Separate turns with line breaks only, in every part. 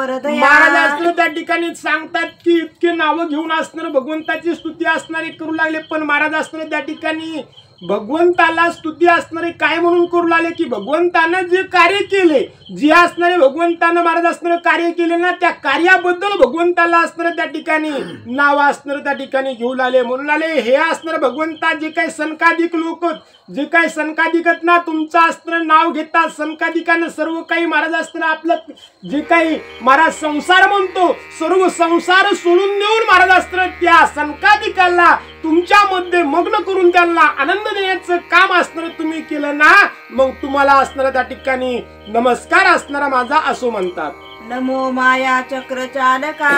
महाराज असणार त्या ठिकाणी सांगतात की इतके नावं घेऊन असणार भगवंताची स्तुती असणारे करू लागले, पण महाराज असणार त्या ठिकाणी भगवंताला स्तुती असणारे काय म्हणून करू लागले की भगवंतानं जे कार्य केले, जे असणारे भगवंतानं महाराज असणारे कार्य केले ना, त्या कार्याबद्दल भगवंताला असणारे त्या ठिकाणी नाव असणारे त्या ठिकाणी घेऊ लागले, म्हणून आले हे असणारे भगवंता जे काही सनकाधिक लोक जे काही सनकाधिकत ना तुमचं असणारं नाव घेतात, सनकाधिकानं सर्व काही महाराज असताना आपलं जे काही महाराज संसार म्हणतो सर्व संसार सोडून देऊन महाराज असताना त्या सनकाधिकाला तुमच्यामध्ये मग्न करून त्यांना आनंद देण्याचं काम असणार तुम्ही केलं ना, मग तुम्हाला असणारा त्या ठिकाणी नमस्कार असणारा माझा असो म्हणतात.
नमो माया चक्र चालका,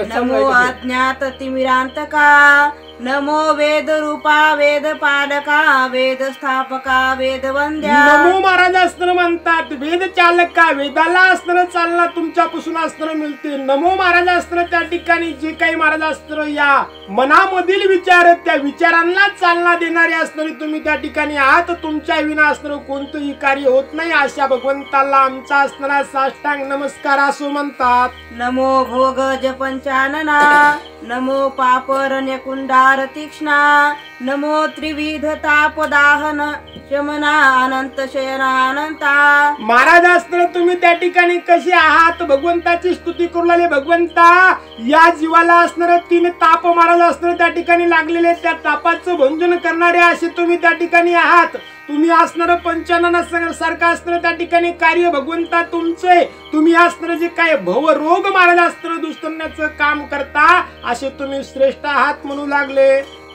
नमो अज्ञात तिमिरांतका, नमो वेद रूपा वेद पालका, वेद स्थापका वेद वंद्या.
नमो महाराज असणार म्हणतात वेद चालका, वेदाला असणार चालना तुमच्यापासून असणार मिळते. नमो महाराज असणार त्या ठिकाणी जे काही महाराज असणार या मनामधील विचार त्या विचारांना चालना देणारे असणारे तुम्ही त्या ठिकाणी आहात. तुमच्या विना असणार कोणतंही कार्य होत नाही, अशा भगवंताला आमचा असणारा साष्टांग नमस्कार असो म्हणतात.
नमो भोगज पंचानना, नमो पापरण्य कुंडार तीक्ष्णा, नमो त्रिविध तापदाहन शमना अनंत शयना अनंता.
महाराज असणार तुम्ही त्या ठिकाणी कसे आहात भगवंताची स्तुती करू लागले. भगवंता या जीवाला असणार 3 ताप महाराज असणार त्या ठिकाणी लागलेले, त्या तापाचं भंजन करणारे असे तुम्ही त्या ठिकाणी आहात. तुम्ही असणार पंचानना सारखं असणार त्या ठिकाणी कार्य भगवंता तुमचे, तुम्ही असणार जे काय भव रोग महाराज असणार दुष्टण्याचं काम करता असे तुम्ही श्रेष्ठ आहात म्हणू लागले.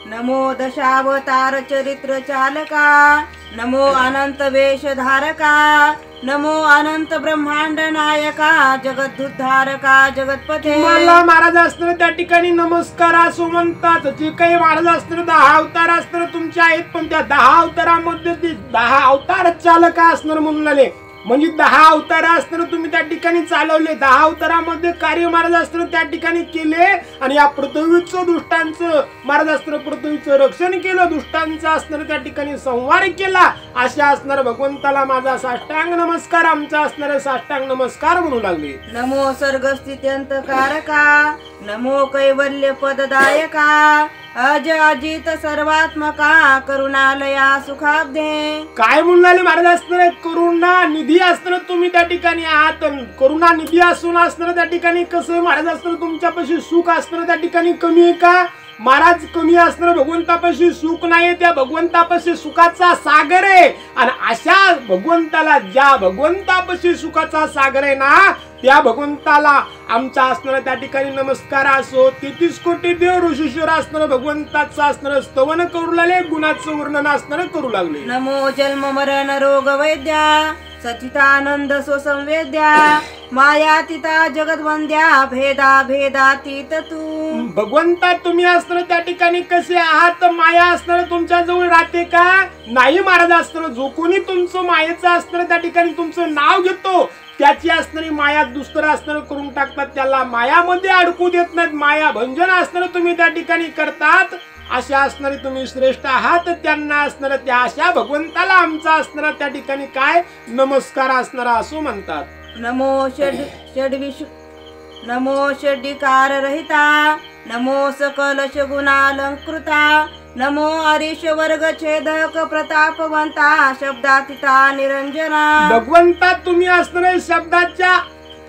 नमो दशावतार चरित्र चालका, नमो अनंत वेश धारका, नमो अनंत ब्रह्मांड नायका, जगदुद्धारका जगतपते.
मला महाराज असणार त्या ठिकाणी नमस्कार असो म्हणतात. जे काही महाराज असणार 10 अवतार असणार तुमचे आहेत, पण त्या 10 अवतारामध्ये 10 अवतार चालका असणार म्हणून आले, म्हणजे 10 अवतार असणार तुम्ही त्या ठिकाणी चालवले. 10 अवतारामध्ये कार्य महाराज असणार त्या ठिकाणी केले आणि या पृथ्वीचं दुष्टांचं महाराज असणार पृथ्वीचं रक्षण केलं, दुष्टांचं असणार त्या ठिकाणी संहार केला. अशा असणार भगवंताला माझा साष्टांग नमस्कार, आमचा असणारा साष्टांग नमस्कार म्हणू लागले.
नमो सर्गस्थित्यंतकारका, नमो कैवल्य पददायका, अज अजित सर्वात्मका, करुणालया सुखाब्धे.
काय म्हणून महाराज असणार करुणा निधी असणार तुम्ही त्या ठिकाणी आहात. करुणा निधी असून असणार त्या ठिकाणी कसं महाराज असणार तुमच्यापाशी सुख असणार त्या ठिकाणी कमी आहे का महाराज? कमी असणार भगवंतापाशी सुख नाही, त्या भगवंतापाशी सुखाचा सागर आहे. आणि अशा भगवंताला ज्या भगवंतापाशी सुखाचा सागर आहे ना त्या भगवंताला आमचा असणार त्या ठिकाणी नमस्कार असो. 33 कोटी देव ऋषीश्वर असणार भगवंताचं असणार स्तवन करू लागले, गुणाचं वर्णन असणार करू लागले.
नमो जन्म मरण रोग वैद्या, सचितानंद स्वसंवेद्या, मायातीता जगद्वंद्या, भेदा भेदातीत तू.
भगवंता तुम्ही असणार त्या ठिकाणी कसे आहात? माया असणार तुमच्या जवळ राहते का? नाही महाराज असणार जो कोणी तुमचं मायेचं असणार त्या ठिकाणी तुमचं नाव घेतो त्याची असणारी माया दुष्कर असणार करून टाकतात, त्याला मायामध्ये अडकू देत नाहीत. माया भंजन असणार तुम्ही त्या ठिकाणी करतात. अशा असणारे तुम्ही श्रेष्ठ आहात, त्यांना असणार त्या अशा भगवंताला आमचा असणारा त्या ठिकाणी काय नमस्कार असणारा असो म्हणतात.
नमो नमो षड्विकार रहिता, नमो सकल गुणालंकृता, नमो हरीश वर्ग छेदक प्रतापवंता, शब्दातीता निरंजना.
भगवंता तुम्ही असणार शब्दाच्या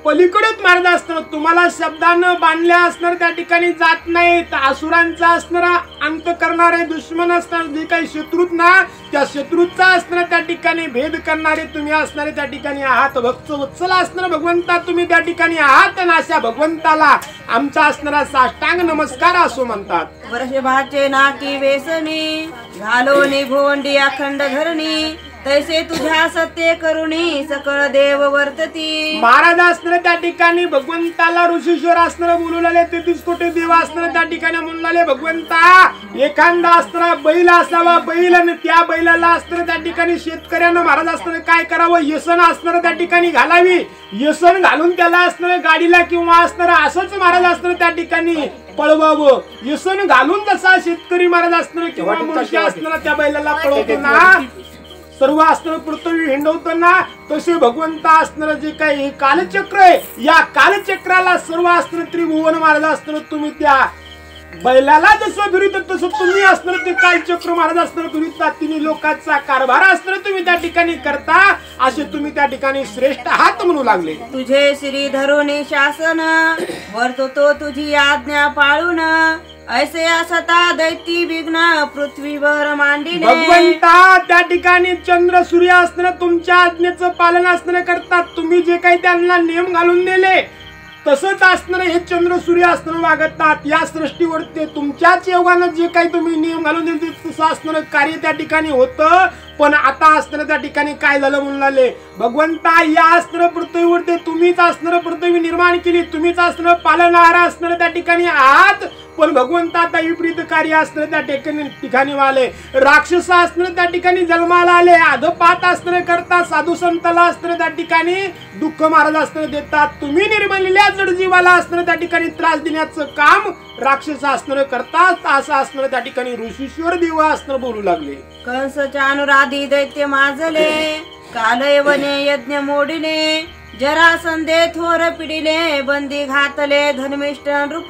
पलीकडेच महाराज असणार, तुम्हाला शब्दानं बांधल्या असणार त्या ठिकाणी जात नाही. असुरांचा असणारा अंत करणारे दुश्मन असणार जे काही शत्रूत ना त्या शत्रूचा असणार त्या ठिकाणी भेद करणारे तुम्ही असणारे त्या ठिकाणी आहात. भक्त वत्सल असणार भगवंता तुम्ही त्या ठिकाणी आहात आणि अशा भगवंताला आमचा असणारा साष्टांग नमस्कार असो म्हणतात.
वर्षभाचे नाकी वेसणी, घालोनी भोंडी अखंड धरणी, तैसे तुझ्या सत्य करुणी सकळ देव वर्तती.
महाराज असणार त्या ठिकाणी भगवंताला ऋषीश्वर असणार बोलू लागले, 33 कोटी देव असणार त्या ठिकाणी म्हणून लागले भगवंता एखादा असणारा बैल असावा, बैल आणि त्या बैलाला असणार त्या ठिकाणी शेतकऱ्यानं महाराज असणार काय करावं, येसन असणार त्या ठिकाणी घालावी, येसन घालून त्याला असणार गाडीला किंवा असणार असंच महाराज असणार त्या ठिकाणी पळवावं. येसन घालून जसा शेतकरी महाराज असणार किंवा मनुष्य असणार त्या बैलाला पळवतो ना सर्व असणारं पृथ्वी हिंडवताना तसे भगवंत असणारं जे काही हे कालचक्र आहे, या कालचक्राला सर्व असणारं त्रिभुवन महाराज असणारं तुम्ही त्या बैलाला जसं फिरत तसं तुम्ही असणार ते कालचक्र महाराज असणार फिरता. तिन्ही लोकांचा कारभार असणार तुम्ही त्या ठिकाणी करता, असे तुम्ही त्या ठिकाणी श्रेष्ठ आहात म्हणू लागले.
तुझे श्री धरुणी शासन वर्ततो तुझी आज्ञा पाळून, ऐसे असता दैती विघ्न पृथ्वीवर मांडिले.
भगवंता त्या ठिकाणी चंद्र सूर्य असणार तुमच्या आज्ञेचं पालन असणार करतात. तुम्ही जे काही त्यांना नियम घालून दिले तसंच असणार हे चंद्र सूर्य असणार वागतात. या सृष्टीवर ते तुमच्याच योगानं जे काही तुम्ही नियम घालून दिले तसं असणार कार्य त्या ठिकाणी होतं. पण आता असणार त्या ठिकाणी काय झालं म्हणून भगवंता, या असणार पृथ्वीवर ते तुम्हीच असणार पृथ्वी निर्माण केली, तुम्हीच असणार पालनहार असणार त्या ठिकाणी आहात. पण भगवंता आता विपरीत कार्य असणार त्या ठिकाणी वाले राक्षस असणार त्या ठिकाणी जन्माला आले, अधपात असणार करता, साधू संताला असणार त्या ठिकाणी दुःख महाराज असणार देतात. तुम्ही निर्मललेल्या जडजीवाला असणार त्या ठिकाणी त्रास देण्याचं काम राक्षस असणार करतात, असं असणार त्या ठिकाणी ऋषीश्वर देव असणार बोलू लागले.
कंसच्या अनुराधी दैत्य माजले, कालयवने यज्ञ मोडिले, जरासंधे थोर पिडिले, बंदी घातले धर्मिष्ठ रूप.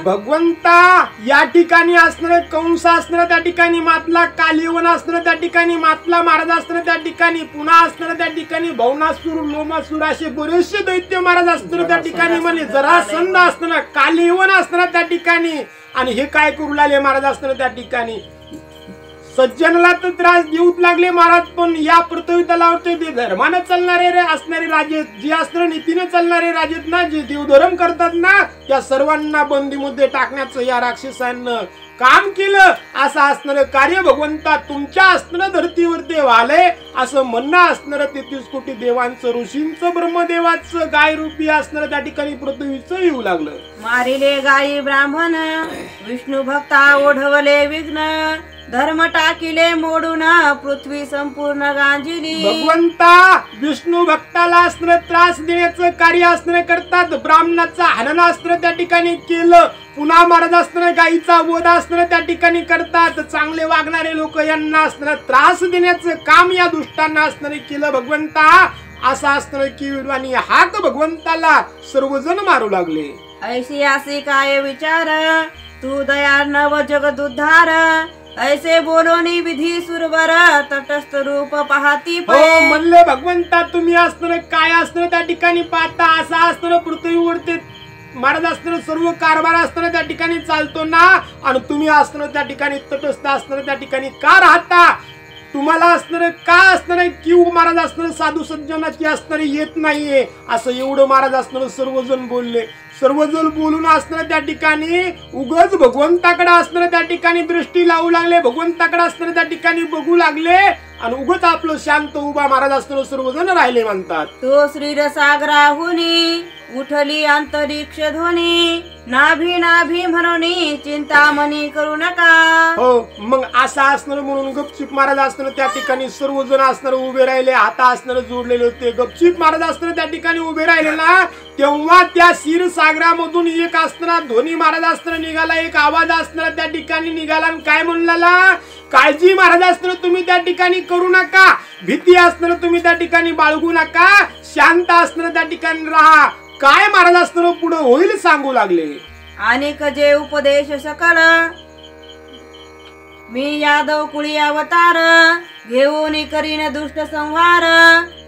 भगवंता या ठिकाणी असणारे कंस असणार त्या ठिकाणी मातला, कालियवन असणार त्या ठिकाणी मातला महाराज असणार त्या ठिकाणी, पुन्हा असणार त्या ठिकाणी भवनासूर, लोमासूर असे बरेचसे दैत्य महाराज असणार त्या ठिकाणी, म्हणजे जरासंध असणार, कालियवन असणार त्या ठिकाणी. आणि हे काय करू लागले महाराज असणार त्या ठिकाणी, सज्जनाला तर त्रास देऊच लागले महाराज. पण या पृथ्वी तलावरचे ते धर्माने चालणारे असणारे राजे, जे असणारे नीतीने चालणारे राजे ना, जे देवधर्म करतात ना, त्या सर्वांना बंदीमध्ये टाकण्याचं या राक्षसांना काम केलं. असं असणारं कार्य भगवंता तुमच्या असणारं धर्तीवर ते व्हाले, असं म्हणणं असणारं 33 कोटी देवांचं, ऋषींचं, ब्रह्मदेवाचं, गाय रूपी असणारं त्या ठिकाणी पृथ्वीचं येऊ लागलं.
मारिले गायी ब्राह्मण, विष्णू भक्ता ओढवले विघ्न, धर्म टाकिले मोडून पृथ्वी संपूर्ण गांजिली.
भगवंता विष्णू भक्ताला असणारं त्रास देण्याचं कार्य असणारे करतात, ब्राह्मणाचा हनन असणारं त्या ठिकाणी केलं, पुन्हा महाराज असणारे गायीचा वध असणारं त्या ठिकाणी करतात. चांगले वागणारे लोक यांना असणारं त्रास देण्याचं काम या दुष्टांना असणारे केलं. भगवंता असं असणारं की आणि हाक भगवंताला सर्वजण मारू लागले.
ऐशी असी काय विचार, तू दया नव जगदुद्धार, ऐसे बोलोनी विधी सुरवर, तटस्थ रूप पाहती
हो म्हणले भगवंता, तुम्ही असणार काय असणार त्या ठिकाणी पाहता, असं असणार पृथ्वीवर ते महाराज असणार सर्व कारभार असणार त्या ठिकाणी चालतो ना, आणि तुम्ही असणार त्या ठिकाणी तटस्थ असणार त्या ठिकाणी का राहता. तुम्हाला असणार का असणार किंवा महाराज असणार साधू सज्जनाची असणारी येत नाहीये, असं एवढं महाराज असणार सर्वजण बोलले. सर्वजण बोलून असणार त्या ठिकाणी उगच भगवंताकडे असणार त्या ठिकाणी दृष्टी लावू लागले, भगवंताकडे असणार त्या ठिकाणी बघू लागले, आणि उगच आपलं शांत उभा महाराज असणार सर्वजण राहिले म्हणतात.
तो श्रीरसाग्राहुनी उठली अंतरिक्ष ध्वनी, नाभी नाभी म्हणून चिंतामणी करू नका.
हो मग असं असणार म्हणून गपचिप महाराज असणार त्या ठिकाणी सर्वजण असणार उभे राहिले, हात असणार जोडलेले होते. गपचिप महाराज असणार त्या ठिकाणी उभे राहिले ना, तेव्हा त्या क्षीरसागरामधून एक असणारा ध्वनी महाराज असणार निघाला, एक आवाज असणार त्या ठिकाणी निघाला. काय म्हणला, काळजी महाराज असणार तुम्ही त्या ठिकाणी करू नका, भीती असणार तुम्ही त्या ठिकाणी बाळगू नका, शांत असणार त्या ठिकाणी राहा. काय महाराज असणार पुढे होईल सांगू लागले.
अनेक जे उपदेश सकल, मी यादव कुळी अवतार, घेऊन करीन दुष्ट संहार,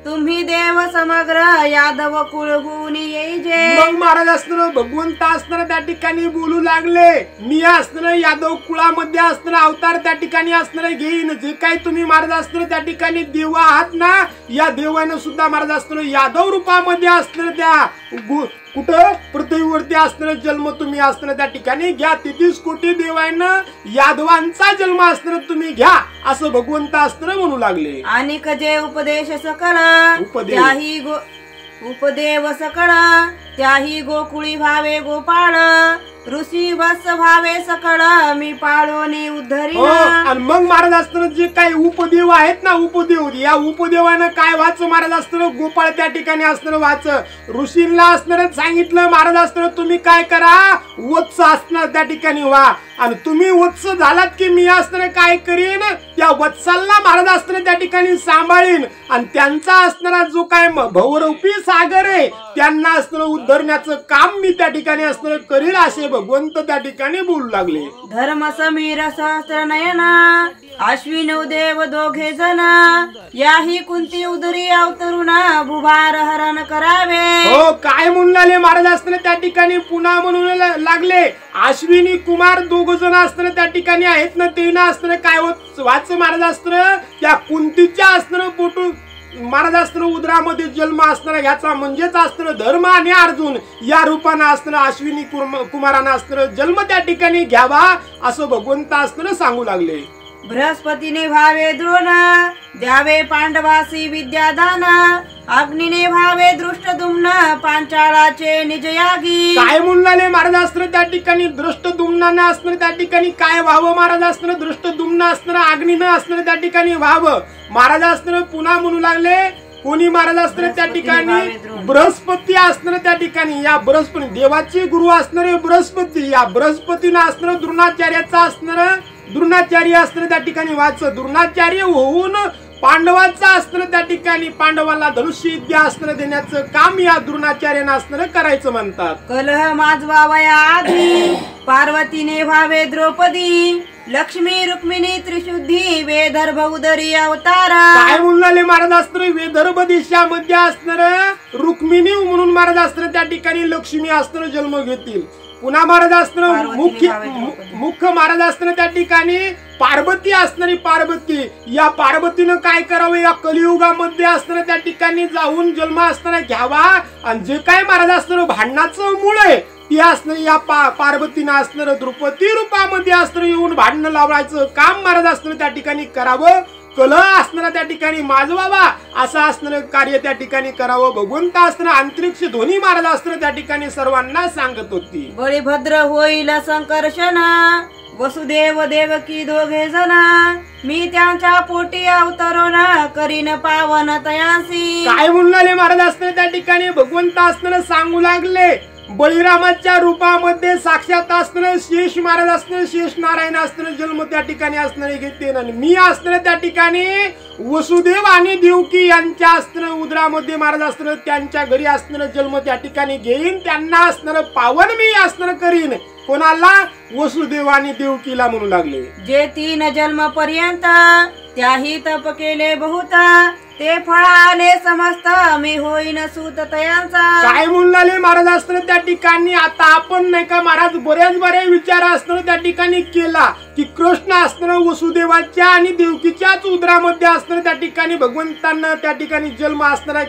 तुम्ही देव समग्र यादव कुळ होऊन येईजे.
मग महाराज असणार भगवंत असणार त्या ठिकाणी बोलू लागले, मी असणार यादव कुळामध्ये असणार अवतार त्या ठिकाणी असणार घेईन. जे काही तुम्ही महाराज असणार त्या ठिकाणी देव आहात ना, या देवानं सुद्धा महाराज असणार यादव रूपामध्ये असणार त्या कुठं पृथ्वीवरती असणार जन्म तुम्ही असणार त्या ठिकाणी घ्या. 33 कोटी देवांना यादवांचा जन्म असणार तुम्ही घ्या, असं भगवंत असणार म्हणू लागले.
आणि जे उपदेश सकळ, त्याही उपदेव सकळ, त्याही गोकुळी भावे गोपाळ, ऋषी वत्स भावे सकळ मी पाळोनी
हो,
उद्धरीन.
आणि मग महाराज असताना जे काही उपदेव आहेत ना, उपदेव, या उपदेवानं काय वाच महाराज असताना गोपाळ त्या ठिकाणी असताना वाच ऋषींना असणार सांगितलं महाराज असताना तुम्ही काय करा, वत्स असणार त्या ठिकाणी वा, आणि तुम्ही वत्स झालात की मी असताना काय करीन, त्या वत्साला महाराज असताना त्या ठिकाणी सांभाळीन, आणि त्यांचा असणारा जो काय भवरूपी सागर आहे त्यांना असताना उद्धरण्याचं काम मी त्या ठिकाणी असताना करील, असे भगवंत त्या ठिकाणी बोलू लागले.
धर्म समीर सहस्र नयना अश्विन देव दोघे जण याही कुंती उदरी अवतरुणा भुभार हरण करावे.
हो, काय म्हणून लागले महाराज असताना त्या ठिकाणी पुन्हा म्हणून लागले अश्विनी कुमार दोघ जण असताना त्या ठिकाणी आहेत ना, ते ना असताना काय होत वाच महाराज असताना त्या कुंतीच्या असताना पोटू महाराज असताना उदरामध्ये जन्म असणारा ह्याचा म्हणजेच असताना धर्म आणि अर्जुन या रूपानं असताना अश्विनी कुमारांना असताना जन्म त्या ठिकाणी घ्यावा असं भगवंत असताना सांगू लागले.
बृहस्पतीने व्हावे द्रोण द्यावे पांडवासी विद्यादान अग्नीने व्हावे दृष्टदुम्न पांचाळाचे निजयागी.
काय म्हणून महाराज असताना त्या ठिकाणी दृष्टदुम्नानं असताना त्या ठिकाणी काय व्हावं महाराज असताना दृष्टदुम्न असताना अग्नीनं असताना त्या ठिकाणी व्हावं महाराज असताना पुन्हा म्हणू लागले कोणी महाराज असताना त्या ठिकाणी बृहस्पती असणार त्या ठिकाणी, या बृहस्पती देवाचे गुरु असणारे बृहस्पती, या बृहस्पतीनं असणार द्रोणाचार्याचा असणार द्रोणाचार्य असणार त्या ठिकाणी वाच द्रोणाचार्य होऊन पांडवांचा असणार त्या ठिकाणी पांडवांना धनुष्य विद्या असणार देण्याचं काम या द्रोणाचार्यानं असणार करायचं म्हणतात.
कलह माजवावया आधी पार्वतीने व्हावे द्रौपदी लक्ष्मी रुक्मिणी त्रिशुद्धी वेदर्भ उदरी अवतार.
काय म्हणले महाराज असणार वेदर्भ देशामध्ये असणार रुक्मिणी म्हणून महाराज असणार त्या ठिकाणी लक्ष्मी असणार जन्म घेतील. पुन्हा महाराज असणार मुख्य महाराज असताना त्या ठिकाणी पार्वती असणारी पार्वती, या पार्वतीनं काय करावं या कलियुगामध्ये असणाऱ्या त्या ठिकाणी जाऊन जन्म असताना घ्यावा, आणि जे काय महाराज असणार भांडणाचं मूळ आहे ती असणार या पार्वतीनं असणार द्रौपदी रूपामध्ये असणार येऊन भांडणं लावायचं काम महाराज असणार त्या ठिकाणी करावं, कलह असणार त्या ठिकाणी माजवावा असं असणार कार्य त्या ठिकाणी करावं. भगवंत असणार अंतरिक्ष ध्वनी महाराज असणार त्या ठिकाणी सर्वांना सांगत होती.
बळीभद्र होईल संकर्षण वसुदेव देवकी दोघे जण मी त्यांच्या पोटी अवतरण करीन पावन तयासी.
काय म्हणले महाराज असणार त्या ठिकाणी भगवंत असणार सांगू लागले बळीरामाच्या रूपामध्ये साक्षात असणार शेष महाराज असणार शेष नारायण असणार जन्म त्या ठिकाणी असणारे घेते, आणि मी असणार त्या ठिकाणी वसुदेव आणि देवकी यांच्या असणार उदरामध्ये महाराज असणार त्यांच्या घरी असणार जन्म त्या ठिकाणी घेईन, त्यांना असणार पावन मी असणार करीन. कोणाला? वसुदेव आणि देवकीला म्हणू लागले.
जे 3 जन्म पर्यंत त्याही तप केले बहुत ते फळ आले समस्त मी होईन सूत तयांचा.
काय म्हणले महाराज असणार त्या ठिकाणी आता आपण नाही का महाराज बरे विचार असणार त्या ठिकाणी केला की कृष्ण असणार वसुदेवाच्या आणि देवकीच्याच उदरामध्ये असणार त्या ठिकाणी भगवंतांना त्या ठिकाणी जन्म असणार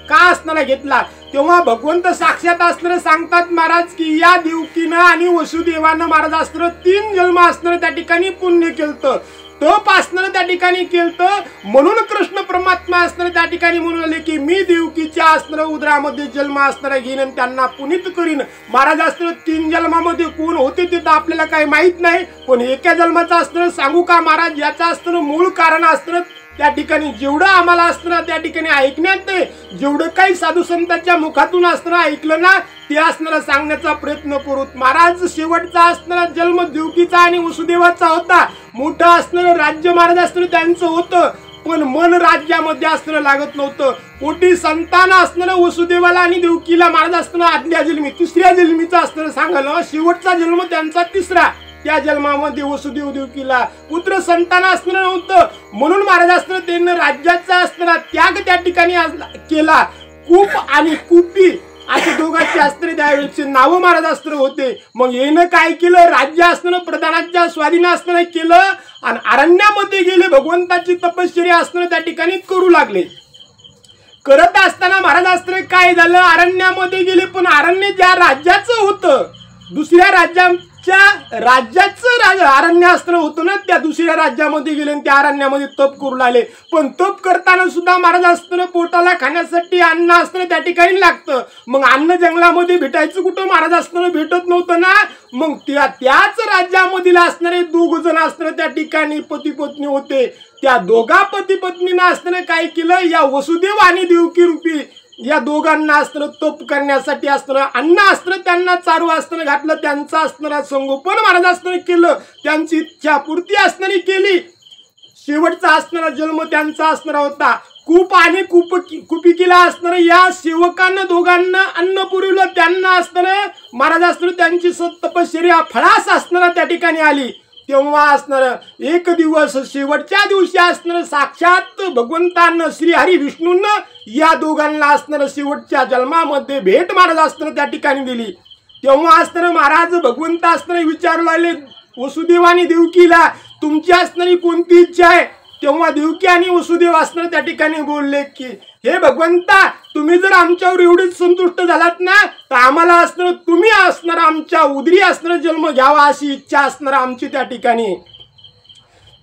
का असणारा घेतला, तेव्हा भगवंत साक्षात असणार सांगतात महाराज की या देवकीनं आणि वसुदेवानं महाराज असणार 3 जन्म असणार त्या ठिकाणी पुण्य केलं, तप असणार त्या ठिकाणी केलं, म्हणून कृष्ण परमात्मा असणार त्या ठिकाणी म्हणून आले की मी देवकीच्या असणार उदरामध्ये जन्म असणार घेईन आणि त्यांना पुनीत करीन. महाराज असणार 3 जन्मामध्ये कोण होते ते तर आपल्याला काही माहित नाही, पण एका जन्माचा असणार सांगू का महाराज, याचा असणार मूळ कारण असणार त्या ठिकाणी जेवढं आम्हाला असणार त्या ठिकाणी ऐकण्यात जेवढं काही साधू संतांच्या मुखातून असणार ऐकलं ना ते असणार सांगण्याचा प्रयत्न करू. महाराज शेवटचा असणारा जन्म देवकीचा आणि वसुदेवाचा होता, मोठं असणार राज्य महाराज असणार त्यांचं होतं, पण मन राज्यामध्ये असणं लागत नव्हतं. कोटी संतान असणार वसुदेवाला आणि देवकीला महाराज असणार आदल्या जन्मी 3ऱ्या जन्मीचा असणार सांगायला, शेवटचा जन्म त्यांचा 3रा, त्या जन्मामध्ये वसुदेव देवकीला पुत्र संतान असणार नव्हतं, म्हणून महाराज असणार त्यांनी राज्याचा असणारा त्याग त्या ठिकाणी केला. कूप आणि कुपी असे दोघांचे असणारे त्यावेळेचे नाव महाराज असणार होते. मग येणं काय केलं, राज्य असणार प्रधानाच्या स्वाधीन असणार केलं आणि अरण्यामध्ये गेले, भगवंताची तपश्चर्या असणार त्या ठिकाणी करू लागले. करत असताना महाराज असणार काय झालं, अरण्यामध्ये गेले, पण अरण्य ज्या राज्याचं होतं 2ऱ्या राज्यात राज्याचं अरण्य असणं होतं ना, त्या दुसऱ्या राज्यामध्ये गेले आणि त्या अरण्यामध्ये तप करू लागले. पण तप करताना सुद्धा महाराज असताना पोटाला खाण्यासाठी अन्न असताना त्या ठिकाणी लागतं. मग अन्न जंगलामध्ये भेटायचं कुठं, महाराज असताना भेटत नव्हतं ना. मग त्याच राज्यामधील असणारे 2 जण असताना त्या ठिकाणी पती पत्नी होते. त्या दोघा पती पत्नीनं असताना काय केलं, या वसुदेव आणि देवकी रूपी या दोघांना असताना तप करण्यासाठी असताना अन्न असताना त्यांना चारू असताना घातलं. त्यांचं असणारा संगोपन महाराज असताना केलं. त्यांची इच्छा पूर्ती असणारी केली. शेवटचा असणारा जन्म त्यांचा असणारा होता. कूप आणि कुपिकीला असणारा या सेवकांना दोघांना अन्न पुरवलं. त्यांना असताना महाराज असताना त्यांची तपश्चर्या फळास असणारा त्या ठिकाणी आली. तेव्हा असणार एक दिवस शेवटच्या दिवशी असणार साक्षात भगवंतांना श्री हरी विष्णूंना या दोघांना असणार शेवटच्या जन्मामध्ये भेट महाराज असताना त्या ठिकाणी दिली. तेव्हा असताना महाराज भगवंत असताना विचारू लागले वसुदेव आणि देवकीला, तुमची असणारी कोणती इच्छा आहे. तेव्हा देवकी आणि वसुदेव असताना त्या ठिकाणी बोलले की हे भगवंता, तुम्ही जर आमच्यावर एवढीच संतुष्ट झालात ना, तर आम्हाला असणार तुम्ही असणार आमच्या उदरी असणार जन्म घ्यावा अशी इच्छा असणार आमची त्या ठिकाणी.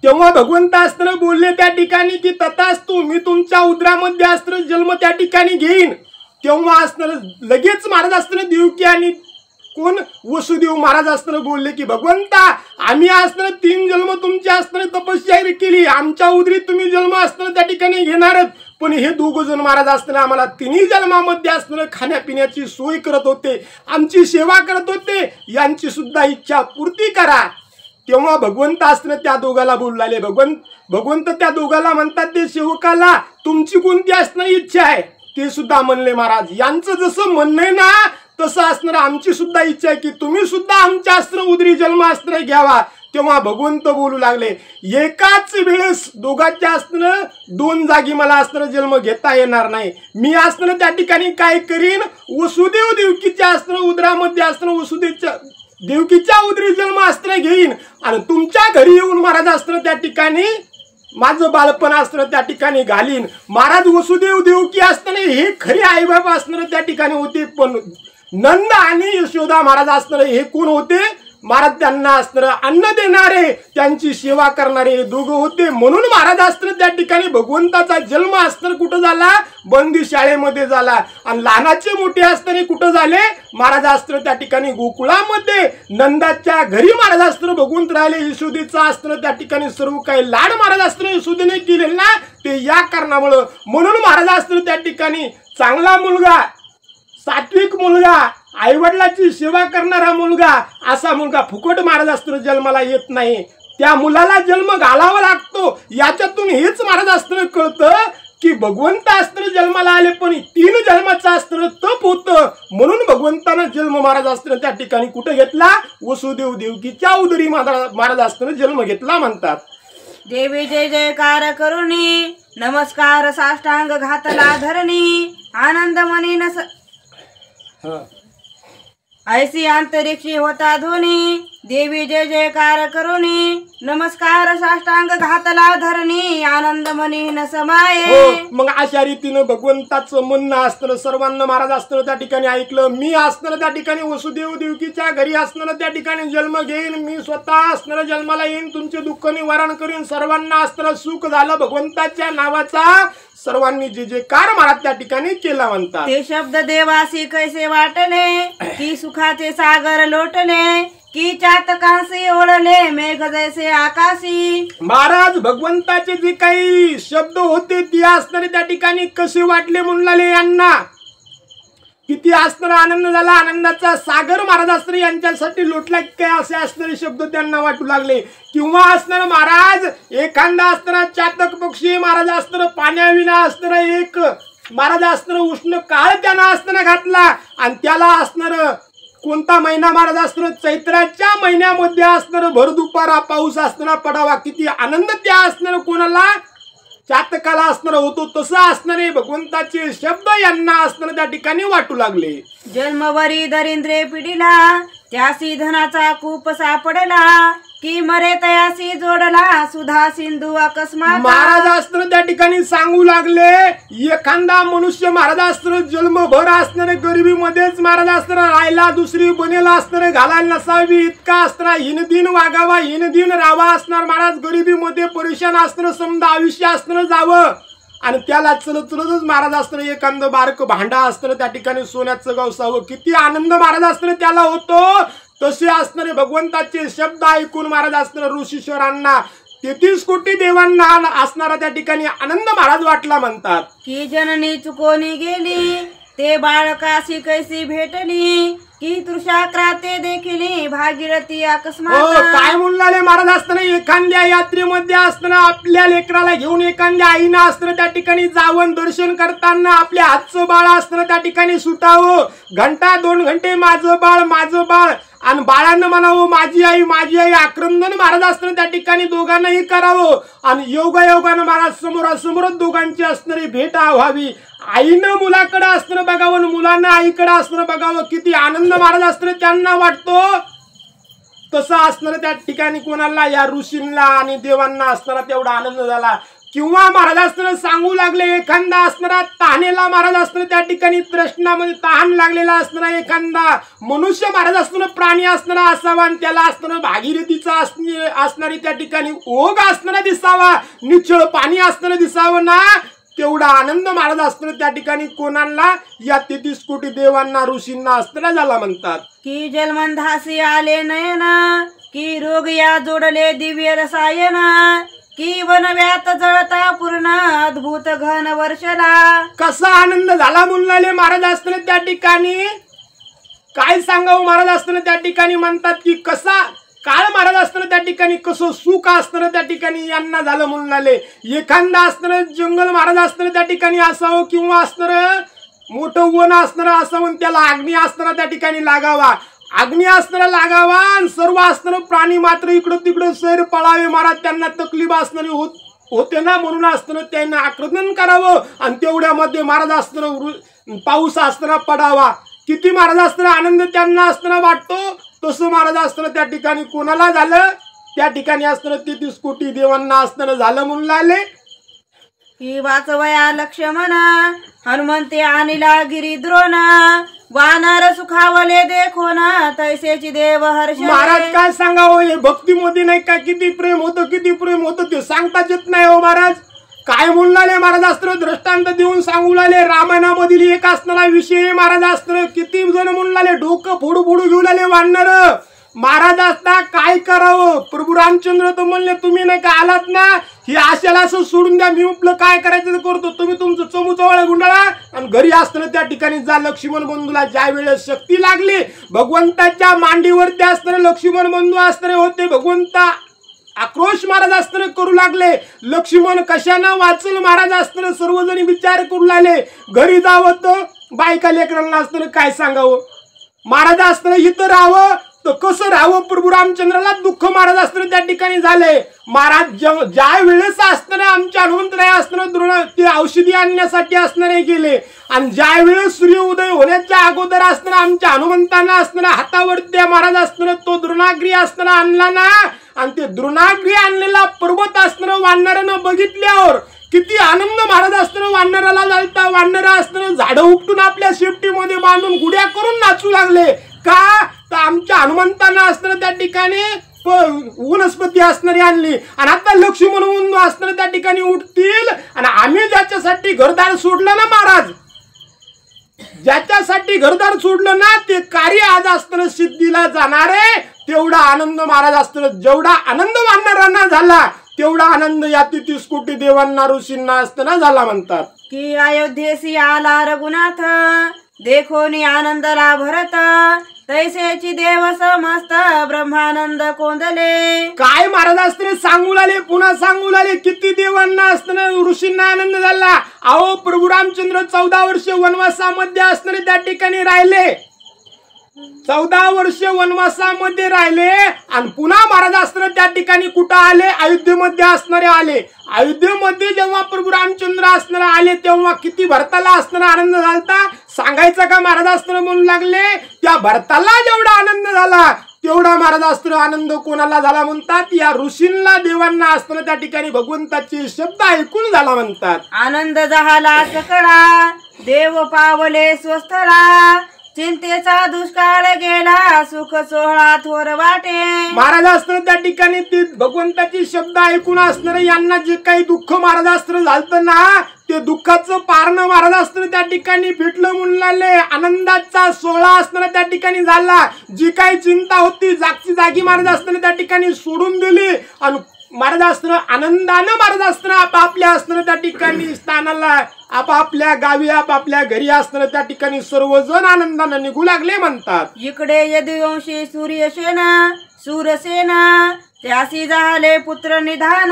तेव्हा भगवंत असताना बोलले त्या ठिकाणी की तथास्तु, मी तुमच्या उदरामध्ये असणार जन्म त्या ठिकाणी घेईन. तेव्हा असणार लगेच महाराज असताना देवकी आणि वसुदेव महाराज असताना बोलले की भगवंता, आम्ही असताना 3 जन्म तुमच्या असताना तपश्चर्या केली, आमच्या उदरी तुम्ही जन्म असताना त्या ठिकाणी घेणारच. पण हे 2 जण महाराज असताना आम्हाला 3 जन्मामध्ये असताना खाण्यापिण्याची सोय करत होते, आमची सेवा करत होते, यांची सुद्धा इच्छा पूर्ती करा. तेव्हा भगवंत असताना त्या दोघाला बोलू लागले. भगवंत त्या दोघाला म्हणतात ते सेवकाला, तुमची कोणती असणार इच्छा आहे ते सुद्धा म्हणले महाराज. यांचं जसं म्हणणं आहे ना तसं असणार आमची सुद्धा इच्छा आहे की तुम्ही सुद्धा आमच्या असणार उदरी जन्म असणार घ्यावा. तेव्हा भगवंत बोलू लागले, एकाच वेळेस दोघांच्या असणार 2 जागी मला असणार जन्म घेता येणार नाही. मी असणार त्या ठिकाणी काय करीन, वसुदेव देवकीच्या असणार उदरामध्ये असणार देवकीच्या उदरी जन्म असणार घेईन आणि तुमच्या घरी येऊन महाराज असणार त्या ठिकाणी माझं बालपण असणार त्या ठिकाणी घालीन. महाराज वसुदेव देवकी असताना हे खरे आईबाप असणार त्या ठिकाणी होते. पण नंद आणि यशोदा महाराज असणारे हे कोण होते, महाराज त्यांना असणार अन्न देणारे, त्यांची सेवा करणारे हे दोघं होते. म्हणून महाराज असणार त्या ठिकाणी भगवंताचा जन्म असणार कुठं झाला, बंदी शाळेमध्ये झाला. आणि लहानाचे मोठे असताना कुठं झाले, महाराज असणार त्या ठिकाणी गोकुळामध्ये नंदाच्या घरी महाराज असणार भगवंत राहिले. यशोदेचा असणार त्या ठिकाणी सर्व काही लाड महाराज असणार यशोदेने केले ना, ते या कारणामुळं. म्हणून महाराज असणार त्या ठिकाणी चांगला मुलगा, सात्विक मुलगा, आईवडिलाची सेवा करणारा मुलगा, असा मुलगा फुकट महाराज असताना जन्माला येत नाही. त्या मुलाला जन्म घालावा लागतो. याच्यातून हेच महाराज असताना कळतं की भगवंत असताना जन्माला आले पण 3 जन्माचा असताना तप होतं. म्हणून भगवंतानं जन्म महाराज असताना त्या ठिकाणी कुठे घेतला, वसुदेव देवकीच्या उदरी महाराज असताना जन्म घेतला म्हणतात.
देवी जय जयकार करुणी, नमस्कार साष्टांग घातला धरणी, आनंद मनी नस ऐसी अंतरिक्षी होता ध्वनी. देवी जय जयकार करुणी, नमस्कार साष्टांग घातला धरणी, आनंद मनी न समाये.
मग अशा रीतीनं भगवंताचं म्हणणं असताना सर्वांना महाराज असताना त्या ठिकाणी ऐकलं. मी असताना त्या ठिकाणी वसुदेव देवकीच्या घरी असताना त्या ठिकाणी जन्म घेईन, मी स्वतः असताना जन्माला येईन, तुमचे दुःख निवारण करीन, सर्वांना असताना सुख झालं भगवंताच्या नावाचा सर्वांनी जे जे कार महाराज त्या ठिकाणी केला म्हणतात.
ते शब्द देवासी कैसे वाटले, की सुखाचे सागर लोटले, की चातकांसी ओढले मेघ जैसे आकाशी.
महाराज भगवंताचे जे काही शब्द होते ते असणारे त्या ठिकाणी कसे वाटले म्हणले यांना, किती असणारा आनंद झाला, आनंदाचा सागर महाराज असणारे यांच्यासाठी लोटला काय असे असणारे शब्द त्यांना वाटू लागले. किंवा असणार महाराज एखादा असणारा चातक पक्षी महाराज असणार पाण्याविना असणारा एक महाराज असणार उष्ण काळ त्यांना असताना घातला आणि त्याला असणार कोणता महिना महाराज असणार चैत्राच्या महिन्यामध्ये असणार भर दुपारा पाऊस असणारा पडावा, किती आनंद त्या असणार कोणाला चातकाला असणार होतो. तसं असणारे भगवंताचे शब्द यांना असणार त्या ठिकाणी वाटू लागले.
जन्मवरी दरिंद्रे पिढीला, त्यासी धनाचा कूप सापडला, की मरे तयासी जोडला सुधा सिंधू अकस्मात.
महाराज असताना त्या ठिकाणी सांगू लागले, एखादा मनुष्य महाराज असताना जन्मभर असणारे गरिबीमध्येच महाराज असताना राहायला, दुसरी बनेला असणारे घालायला नसावी इतका असताना हिनदिन वागावा, हिनदिन राहावा असणार महाराज, गरिबीमध्ये परेशान असणं, समजा आयुष्य असणं जावं. आणि त्याला चलत चलतच महाराज असताना एखादं बारक भांडा असताना त्या ठिकाणी सोन्याचं गवसावं, किती आनंद महाराज असताना त्याला होतो. तसे असणारे भगवंताचे शब्द ऐकून महाराज असताना ऋषीश्वरांना 33 कोटी देवांना असणारा त्या ठिकाणी आनंद महाराज वाटला म्हणतात.
की जननी चुकोनी गेली ते बाळकाशी कैसी भेटली, की तृषा क्राते देखिली भागीरथी अकस्मात.
काय म्हणले महाराज असताना एखाद्या यात्रेमध्ये असताना आपल्या लेकराला घेऊन एखाद्या आईनं असताना त्या ठिकाणी जावं, दर्शन करताना आपल्या हातचं बाळ असताना त्या ठिकाणी सुटावं, घंटा 2 घंटे माझं बाळ आणि बाळांना म्हणावं माझी आई आक्रंदन महाराज असताना त्या ठिकाणी दोघांनाही करावं. आणि योगायोगानं महाराज समोरासमोर दोघांची असणारी भेट व्हावी. आईनं मुलाकडे असणं बघावं, मुलांना आईकडे असणं बघावं, किती आनंद महाराज असताना त्यांना वाटतो. तसं असणार त्या ठिकाणी कोणाला, या ऋषींना आणि देवांना असणारा तेवढा आनंद झाला. किंवा महाराज असताना सांगू लागले, एखादा असणारा तहानेला महाराज असताना त्या ठिकाणी तृष्णामध्ये तहान लागलेला असणारा एखादा मनुष्य महाराज असताना प्राणी असणारा असावा, आणि त्याला असताना भागीरथीचा असणारी त्या ठिकाणी ओघ असणारा दिसावा, निश्चळ पाणी असणारा दिसावं ना, तेवढा आनंद महाराज असताना त्या ठिकाणी कोणाला, या 33 कोटी देवांना ऋषींना असताना झाला म्हणतात.
की जलमंधासी आले नयन, की रोग या जोडले दिव्य रसायन, की वनव्यात जळता पूर्ण अद्भुत घन वर्षला.
कसा आनंद झाला म्हणले महाराज असताना त्या ठिकाणी, काय सांगावं महाराज असताना त्या ठिकाणी म्हणतात की कसा काळ महाराज असताना त्या ठिकाणी कसं सुख असताना त्या ठिकाणी यांना झालं म्हणून आले. एखादा असताना जंगल महाराज असताना त्या ठिकाणी असावं, किंवा असणार मोठं वन असणारं असावं, त्याला अग्नी असताना त्या ठिकाणी लागावा, अग्नी असणारा लागावा, आणि सर्व असणारं प्राणी मात्र इकडं तिकडं सैर पळावे महाराज, त्यांना तकलीफ असणारी होते ना, म्हणून असताना त्यांना आक्रमण करावं. आणि तेवढ्यामध्ये महाराज असताना पाऊस असताना पडावा, किती महाराज असताना आनंद त्यांना असताना वाटतो. तसं महाराज असताना त्या ठिकाणी कोणाला झालं, त्या ठिकाणी असताना 33 कोटी देवांना असताना झालं म्हणून आले.
की वाचवया लक्ष्मण हनुमंते आणिला गिरिद्रोण, वानर सुखावले देखो ना तैसेची देव हर्ष.
महाराज काय सांगावं, हे भक्तीमध्ये नाही का किती प्रेम होतं ते सांगताच येत नाही हो महाराज. काय म्हणले महाराज असतं दृष्टांत देऊन सांगू लागले. रामायणामधील एक असणारा विषय महाराज असतं, किती जण म्हणले डोकं फोडू घेऊ लागले वानर. महाराज असता काय करावं, प्रभू रामचंद्र तर म्हणले तुम्ही नाही का आलात ना, ही आशेला असं सोडून द्या, मी आपलं काय करायचं ते करतो, तुम्ही तुमचं चमूचवळ गुंडाळा आणि घरी असताना त्या ठिकाणी जा. लक्ष्मण बंधूला ज्या वेळेस शक्ती लागली, भगवंताच्या मांडीवर त्या असताना लक्ष्मण बंधू असताना होते, भगवंता आक्रोश महाराज असताना करू लागले. लक्ष्मण कशानं वाचल महाराज असताना सर्वजणी विचार करू लागले. घरी जावं तर बायका लेकरांना असताना काय सांगावं, महाराज असताना इथं राहावं तर कसं राहावं, प्रभू रामचंद्राला दुःख महाराज असताना त्या ठिकाणी झाले. महाराज ज्या वेळेस असताना आमच्या हनुमंतराय असताना द्रोण ते औषधी आणण्यासाठी असणारे गेले, आणि ज्या वेळेस सूर्य उदय होण्याच्या अगोदर असताना आमच्या हनुमंतांना असताना हातावर त्या महाराज असताना तो द्रोणाग्री असताना आणला ना, आणि ते द्रोणाग्री आणलेला पर्वत असताना वानरानं बघितल्यावर किती आनंद महाराज असताना वानराला झालता. वानर असताना झाडं उपटून आपल्या शेपटीमध्ये बांधून गुड्या करून नाचू लागले. का तर आमच्या हनुमंतांना असताना त्या ठिकाणी वनस्पती असणारी आणली, आणि आता लक्ष्मण बंधू असताना त्या ठिकाणी उठतील, आणि आम्ही ज्याच्यासाठी घरदार सोडलं ना महाराज, ज्याच्यासाठी घरदार सोडलं ना, ते कार्य आज असताना सिद्धीला जाणारे. तेवढा आनंद महाराज असताना, जेवढा आनंद वानरांना झाला तेवढा आनंद या 33 कोटी देवांना ऋषींना असताना झाला म्हणतात.
की अयोध्येसी आला रघुनाथ देखोनी आनंदला भरत, तैसेची देव समस्त ब्रह्मानंद कोंदले.
काय महाराज असताना सांगू लागले, पुन्हा सांगू लागले, किती देवांना असताना ऋषींना आनंद झाला. अहो प्रभू रामचंद्र 14 वर्ष वनवासामध्ये असताना त्या ठिकाणी राहिले, 14 वर्ष वनवासामध्ये राहिले, आणि पुन्हा महाराज असताना त्या ठिकाणी कुठं आले, अयोध्येमध्ये असणारे आले. अयोध्येमध्ये जेव्हा प्रभू रामचंद्र असणारे आले तेव्हा किती भरताला असणारा आनंद झालता सांगायचा का महाराज असताना म्हणू लागले. त्या भरताला जेवढा आनंद झाला तेवढा महाराज असताना आनंद कोणाला झाला म्हणतात, या ऋषींना देवांना असताना त्या ठिकाणी भगवंताचे शब्द ऐकून झाला म्हणतात.
आनंद झाला सकळा देव पावले स्वस्थळा चिंतेचा दुष्काळ गेला सुख सोहळा थोर वाटे.
महाराज असताना त्या ठिकाणी ते भगवंताचे शब्द ऐकून असणार यांना जे काही दुःख महाराज असताना झालं ना, ते दुःखाचं पारणं महाराज असताना त्या ठिकाणी फिटलं म्हणले. आनंदाचा सोहळा असताना त्या ठिकाणी झाला. जी काही चिंता होती जागची जागी महाराज असताना त्या ठिकाणी सोडून दिली आणि महाराज असताना आनंदानं महाराज असताना आपापल्या असताना त्या ठिकाणी स्थानाला आपापल्या गावी आपापल्या घरी असताना त्या ठिकाणी सर्वजण आनंदानं निघू लागले म्हणतात.
इकडे यदुवंशी सूर्यसेना सूरसेना त्यासी झाले पुत्र निधान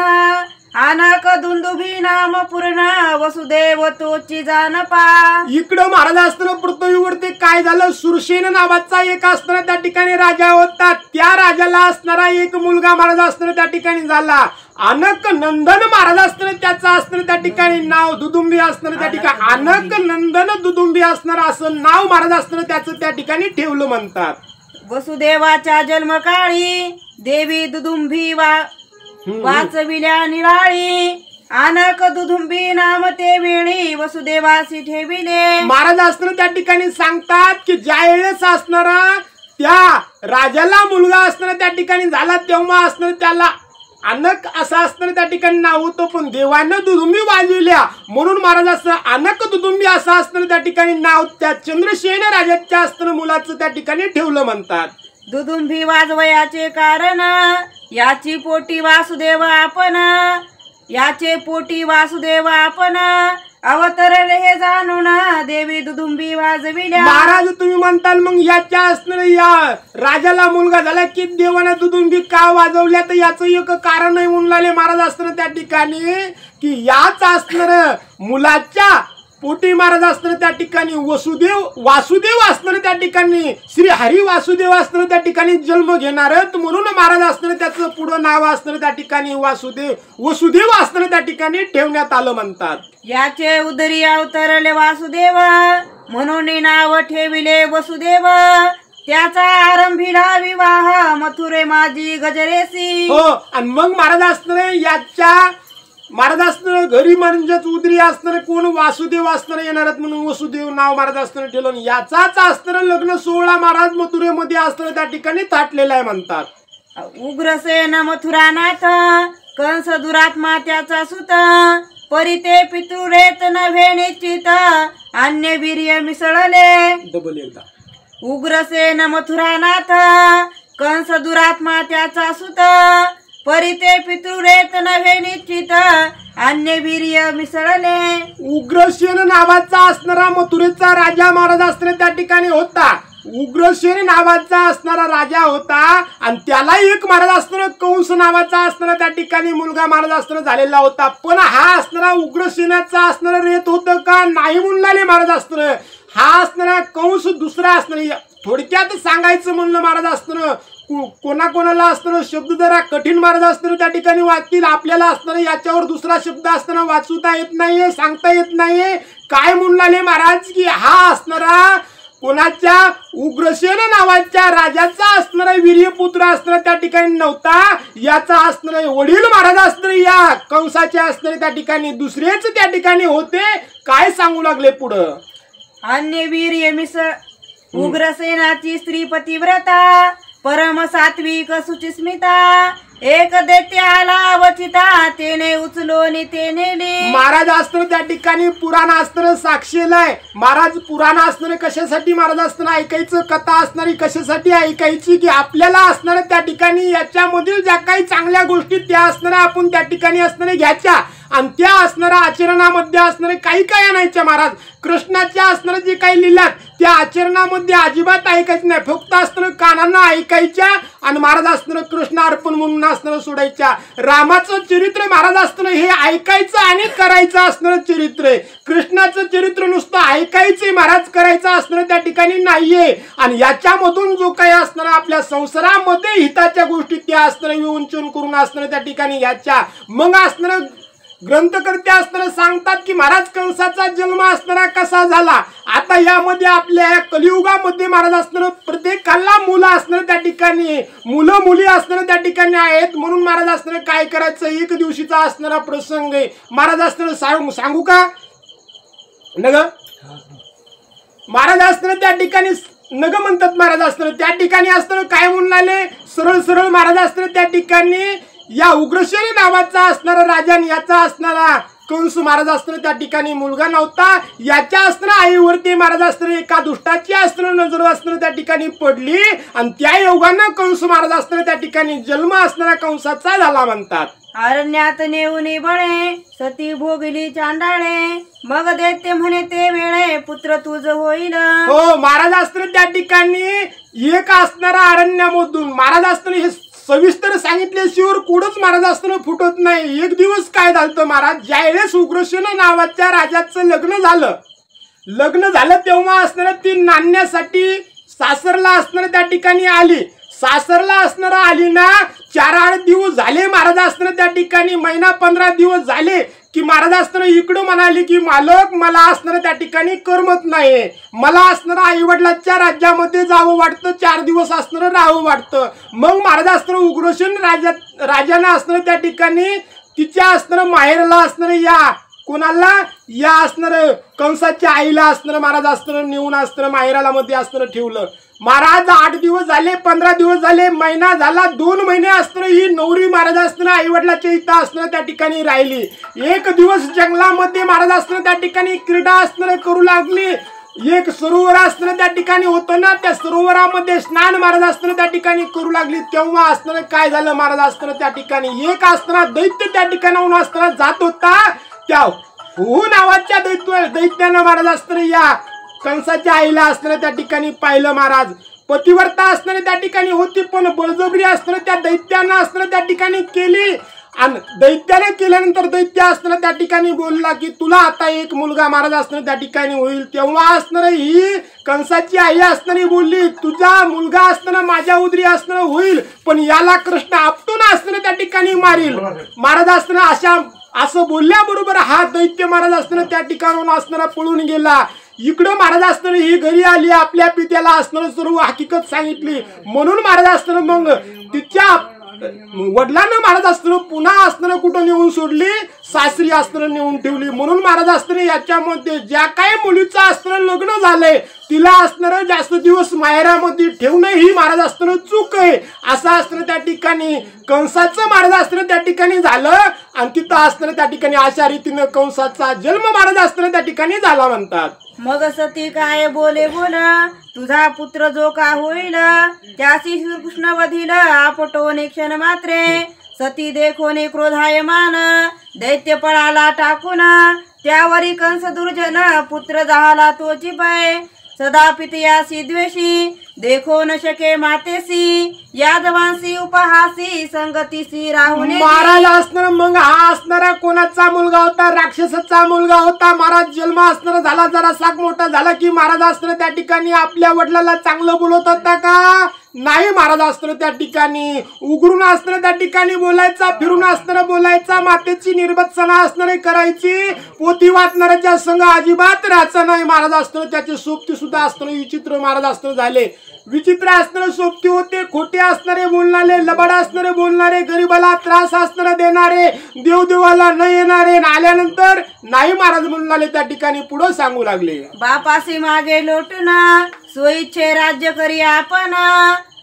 आनक दुंदुभी नाम पूर्ण वसुदेव तोची जानपा.
इकडं महाराज असताना पृथ्वीवरती काय झालं, सुरसेन नावाचा एक असताना त्या ठिकाणी राजा होता. त्या राजाला असणारा एक मुलगा महाराज असताना त्या ठिकाणी झाला. अनक नंदन महाराज असताना त्याचं असताना त्या ठिकाणी नाव दुदुंबी असताना त्या ठिकाणी अनक नंदन दुदुंबी असणार असं नाव महाराज असताना त्याचं त्या ठिकाणी ठेवलं म्हणतात.
वसुदेवाच्या जन्मकाळी देवी दुदुंभी वाचविल्या निराळी अनक दुदुंबी नाम ते वेळी वसुदेवासी ठेविले.
महाराज असताना त्या ठिकाणी सांगतात की ज्या वेळेस असणारा त्या राजाला मुलगा असताना त्या ठिकाणी झाला तेव्हा असणार त्याला अनक असं असताना त्या ठिकाणी नाव होतं, पण देवानं दुदुंबी वाजविल्या म्हणून महाराज असताना अनक दुदुंबी असं असताना त्या ठिकाणी नाव त्या चंद्रसेन राजाच्या असताना मुलाचं त्या ठिकाणी ठेवलं म्हणतात.
दुदुंभी वाजवयाचे कारण याची पोटी वासुदेव आपण याचे पोटी वासुदेव आपण अवतरले हे जाणून देवी दुदुंबी वाजविल्या.
महाराज तुम्ही म्हणताल मग याच्या असणार या राजाला मुलगा झाला की देवाने दुदुंबी का वाजवल्या, तर याचं एक कारण नाही म्हणून लागले महाराज असताना त्या ठिकाणी की याच असणार मुलाच्या पोटी महाराज असताना त्या ठिकाणी वासुदेव असताना त्या ठिकाणी श्री हरी वासुदेव असताना त्या ठिकाणी जन्म घेणार म्हणून महाराज असताना त्याचं पुढं नाव असताना त्या ठिकाणी वसुदेव असताना त्या ठिकाणी ठेवण्यात आलं म्हणतात.
याचे उदरी अवतरले वासुदेव म्हणून नाव ठेविले वसुदेव त्याचा आरंभीला विवाह मथुरे माझी गजरेसी.
हो आणि मग महाराज असताना याच्या महाराज असताना घरी म्हणजेच उदरी असणारे कोण वासुदेव असणारे येणार म्हणून वसुदेव नाव महाराज असताना ठेवलं. याचाच असणारा लग्न सोहळा महाराज मथुरेमध्ये असताना त्या ठिकाणी थाटलेला आहे म्हणतात.
उग्रसेन मथुरानाथ कंस दुरात्मा त्याचा सुत परिते पितृरेत नव्हे निश्चित अन्य वीर्य मिसळले.
डबल एकदा.
उग्रसेन मथुरानाथ कंस दुरात्मा त्याचा सुत परिते पितृरेत नव्हे निश्चित अन्य वीर्य मिसळले.
उग्रसेन नावाचा असणारा मथुरेचा राजा महाराज असताना त्या ठिकाणी होता. उग्रसेन नावाचा असणारा राजा होता आणि त्याला एक महाराज असताना कंस नावाचा असणारा त्या ठिकाणी मुलगा महाराज असताना झालेला होता. पण हा असणारा उग्रसेनाचा असणारा रेत होतं का नाही म्हणले महाराज असताना. हा असणारा कंस दुसरा असणार. थोडक्यात सांगायचं म्हणलं महाराज असताना कोणाकोणाला असताना शब्द जरा कठीण महाराज असताना त्या ठिकाणी वाचतील. आपल्याला असताना याच्यावर दुसरा शब्द असताना वाचवता येत नाहीये, सांगता येत नाहीये. काय म्हणले महाराज की हा असणारा कोणाच्या उग्रसेन नावाच्या राजाचा असणारा वीर्यपुत्र असणारा त्या ठिकाणी नव्हता. याचा असणारे वडील महाराज असणारे या कंसाचे असणारे त्या ठिकाणी दुसरेच त्या ठिकाणी होते. काय सांगू लागले पुढं.
अन्य वीर्य मिसळ उग्रसेनाची स्त्री पतिव्रता परम सात्विक सुचिस्मिता एक दैत्याला वचिता तेने उचलोनी तेने ली.
महाराज असताना त्या ठिकाणी पुराण असताना साक्षीलाय. महाराज पुराण असणारे कशासाठी महाराज असताना ऐकायचं, कथा असणारी कशासाठी ऐकायची की आपल्याला असणाऱ्या त्या ठिकाणी याच्यामधील ज्या काही चांगल्या गोष्टी त्या असणाऱ्या आपण त्या ठिकाणी असणारे घ्यायच्या आणि त्या असणाऱ्या आचरणामध्ये असणारे काही काय आणायच्या. महाराज कृष्णाच्या असणारे जे काही लिहिल्यात त्या आचरणामध्ये अजिबात ऐकायचं नाही. फक्त असणारं कानांना ऐकायच्या आणि महाराज असणारं कृष्ण अर्पण म्हणून असणारं सोडायच्या. रामाचं चरित्र महाराज असताना हे ऐकायचं आणि करायचं असणारं चरित्र आहे. कृष्णाचं चरित्र नुसतं ऐकायचं महाराज करायचं असणारं त्या ठिकाणी नाहीये. आणि याच्यामधून जो काही असणार आपल्या संसारामध्ये हिताच्या गोष्टी त्या असणाऱ्या विवंचन करून असणाऱ्या त्या ठिकाणी याच्या मग असणारं ग्रंथकर्ते असताना सांगतात की महाराज कंसाचा जन्म असताना कसा झाला. आता यामध्ये आपल्या या कलियुगामध्ये महाराज असताना प्रत्येकाला मुलं असणार त्या ठिकाणी, मुलं मुली असणार त्या ठिकाणी आहेत. म्हणून महाराज असताना काय करायचं, एक दिवशीचा असणारा प्रसंग आहे. महाराज असताना सांगू का नग, महाराज असताना त्या ठिकाणी नग म्हणतात. महाराज असताना त्या ठिकाणी असताना काय म्हणून आले, सरळ सरळ महाराज असताना त्या ठिकाणी या उग्रसेन नावाचा असणारा राजा आणि याचा असणारा कंस महाराज असताना त्या ठिकाणी मुलगा नव्हता. याच्या असताना आईवरती महाराज असताना एका दुष्टाची असताना नजर असताना त्या ठिकाणी पडली आणि त्या योगानं कंस महाराज असताना त्या ठिकाणी जन्म असणारा कंसाचा झाला म्हणतात.
अरण्यात नेऊनी बळे सती भोगली चांडाळे, मग दैत्य म्हणे ते वेळे पुत्र तुझ होईल.
हो, महाराज असताना त्या ठिकाणी एक असणारा अरण्यामधून महाराज असताना हे सविस्तर सांगितल्याशिवाय कुठंच महाराज असताना फुटत नाही. एक दिवस काय झालं महाराज, ज्यावेळेस उग्रसेन नावाच्या राजाचं लग्न झालं तेव्हा असणारा ती नांदण्यासाठी सासरला असणारा त्या ठिकाणी आली. सासरला असणारा आली ना, 4-8 दिवस झाले महाराज असताना त्या ठिकाणी, महिना 15 दिवस झाले की महाराज असताना इकडं म्हणाली की मालक मला असणारा त्या ठिकाणी करमत नाही, मला असणारा आई वडिलांच्या राज्यामध्ये जावं वाटतं, 4 दिवस असणारं राहावं वाटतं. मग महाराज असताना उग्रसेन राजानं असणारं त्या ठिकाणी तिच्या असणारं माहेरला असणारं या कोणाला या असणारं कंसाच्या आईला असणारं महाराज असणारं नेऊन असणारं माहेराला मध्ये असणारं ठेवलं. महाराज 8 दिवस झाले, 15 दिवस झाले, महिना झाला, 2 महिने असणारं ही नवरी महाराज असताना आई वडिलाच्या इथं असणारं त्या ठिकाणी राहिली. एक दिवस जंगलामध्ये महाराज असताना त्या ठिकाणी क्रीडा असणारं करू लागली. एक सरोवर असताना त्या ठिकाणी होतं ना, त्या सरोवरामध्ये स्नान महाराज असताना त्या ठिकाणी करू लागली. तेव्हा असताना काय झालं, महाराज असताना त्या ठिकाणी एक असताना दैत्य त्या ठिकाणाहून असताना जात होता. त्या नावाच्या दैत्यानं महाराज असताना या कंसाच्या आईला असताना त्या ठिकाणी पाहिलं. महाराज पतिव्रता असताना त्या ठिकाणी होती, पण बळजबरी असताना त्या दैत्यानं असताना त्या ठिकाणी केली. आणि दैत्याने केल्यानंतर दैत्य असताना त्या ठिकाणी बोलला की तुला आता एक मुलगा महाराज असताना त्या ठिकाणी होईल. तेव्हा असणारी ही कंसाची आई असताना बोलली तुझा मुलगा असताना माझ्या उदरी असताना होईल, पण याला कृष्ण आपटून असताना त्या ठिकाणी मारील. महाराज असताना असं बोलल्याबरोबर हा दैत्य महाराज असताना त्या ठिकाणाहून असणारा पळून गेला. इकडं महाराज असताना ही घरी आली, आपल्या पित्याला असणारं सर्व हकीकत सांगितली. म्हणून महाराज असताना मग तिच्या वडिलांना महाराज असताना पुन्हा असताना कुठं नेऊन सोडली, सासरी असताना नेऊन ठेवली. म्हणून महाराज असताना याच्यामध्ये ज्या काही मुलीचं असताना लग्न झालंय तिला असणारं जास्त दिवस माहेरामध्ये ठेवणं ही महाराज असताना चूक आहे. असं असताना त्या ठिकाणी कंसाचं महाराज असताना त्या ठिकाणी झालं आणि तिथं असताना त्या ठिकाणी अशा रीतीनं कंसाचा जन्म महाराज असताना त्या ठिकाणी झाला म्हणतात.
मग सती काय बोले तुझा पुत्र जो का होईल, त्यासी श्रीकृष्ण वधील आपटोने क्षण मात्रे. सती देखोने क्रोधायमान दैत्य पळाला टाकून, त्यावरी कंस दुर्जन पुत्र झाला तोची पाय. सदा पितयासी द्वेषी देखो न शके मातेसी, यादवांसी उपहासी संगतीसी राहुने.
महाराज असणार मग हा असणारा कोणाचा मुलगा होता, राक्षसाचा मुलगा होता. महाराज जन्म असणारा झाला, जरा साक मोठा झाला की महाराज असणार त्या ठिकाणी आपल्या वडिलाला चांगलं बोलत होता का नाही. महाराज असणार त्या ठिकाणी उघडून असणार त्या ठिकाणी बोलायचा, फिरून असणार बोलायचा, मातेची निर्बत्सना असणारे करायची, पोथी वाचणाऱ्याच्या संघ अजिबात राहायचं नाही. महाराज असणार त्याचे सोबती सुद्धा असणार विचित्र महाराज असणार झाले. विचित्र असणारे सोबती होते, खोटे असणारे बोलणारे, लबाड असणारे बोलणारे, गरीबाला त्रास असणारे देणारे, देवदेवाला न येणारे, आल्यानंतर नाही महाराज म्हणून आले त्या ठिकाणी पुढे सांगू लागले.
बापासी मागे लोटून सोयीचे राज्य करी आपण,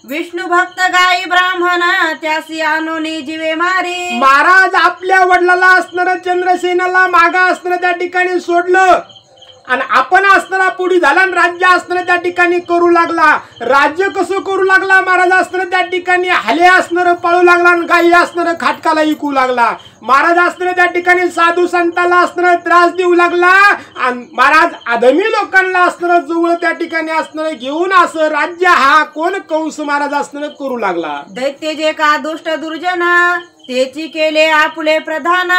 विष्णू भक्त गाई ब्राह्मण त्यासी आणोनी जीवे मारी.
महाराज आपल्या वडिलाला असणारं चंद्रसेनाला मागा असणारं त्या ठिकाणी सोडलं आणि आपण असणारा पुढे झाला आणि राज्य असणारं त्या ठिकाणी करू लागला. राज्य कसं करू लागला, महाराज असणारं त्या ठिकाणी हाले असणारं पळू लागला आणि गाई असणारं खाटकाला इकू लागला. महाराज असणारं त्या ठिकाणी साधू संतांना असणारं त्रास देऊ लागला आणि महाराज आधमी लोकांना असणारं जवळ त्या ठिकाणी असणारं घेऊन असं राज्य हा कोण कंस महाराज असणारं करू लागला.
दैत्य जे का दुष्ट दुर्जन तेची केले आपुले प्रधान,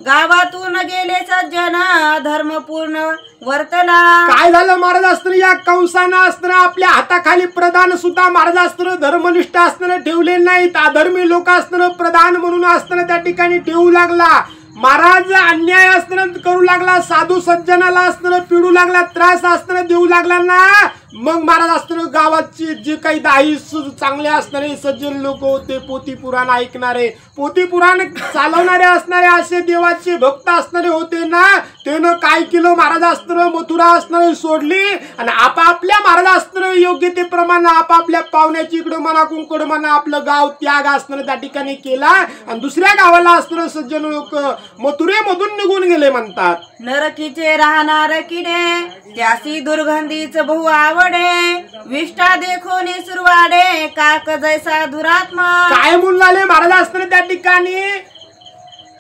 गावातून गेले सज्जन धर्मपूर्ण वर्तला.
काय झालं महाराज असताना या कंसानं असताना आपल्या हाताखाली प्रधान सुद्धा महाराज असताना धर्मनिष्ठ असताना ठेवले नाहीत. अधर्मी लोक असताना प्रधान म्हणून असताना त्या ठिकाणी ठेवू लागला. महाराज अन्याय असताना करू लागला, साधू सज्जनाला असताना पिडू लागला, त्रास असताना देऊ लागला ना, मग महाराज असताना गावाची जे काही दाई चांगले असणारे सज्जन लोक होते, पोथी पुराण ऐकणारे, पोथी पुराण चालवणारे असणारे असे देवाचे भक्त असणारे होते ना, त्यानं काय केलं, महाराज असताना मथुरा असणारे सोडली आणि आपापल्या महाराज असताना योग्यतेप्रमाणे आपापल्या पाहुण्याची इकडं म्हणा कुंकड म्हणा आपलं गाव त्याग असताना त्या ठिकाणी केला आणि दुसऱ्या गावाला असताना सज्जन लोक मथुरेमधून निघून गेले म्हणतात.
नरकीचे राहणार किडे त्यासी दुर्गंधीच बहु आवडे, विष्टा देखोनी सुरवाडे काक जैसा दुरात्मा.
काय म्हणून महाराज असताना त्या ठिकाणी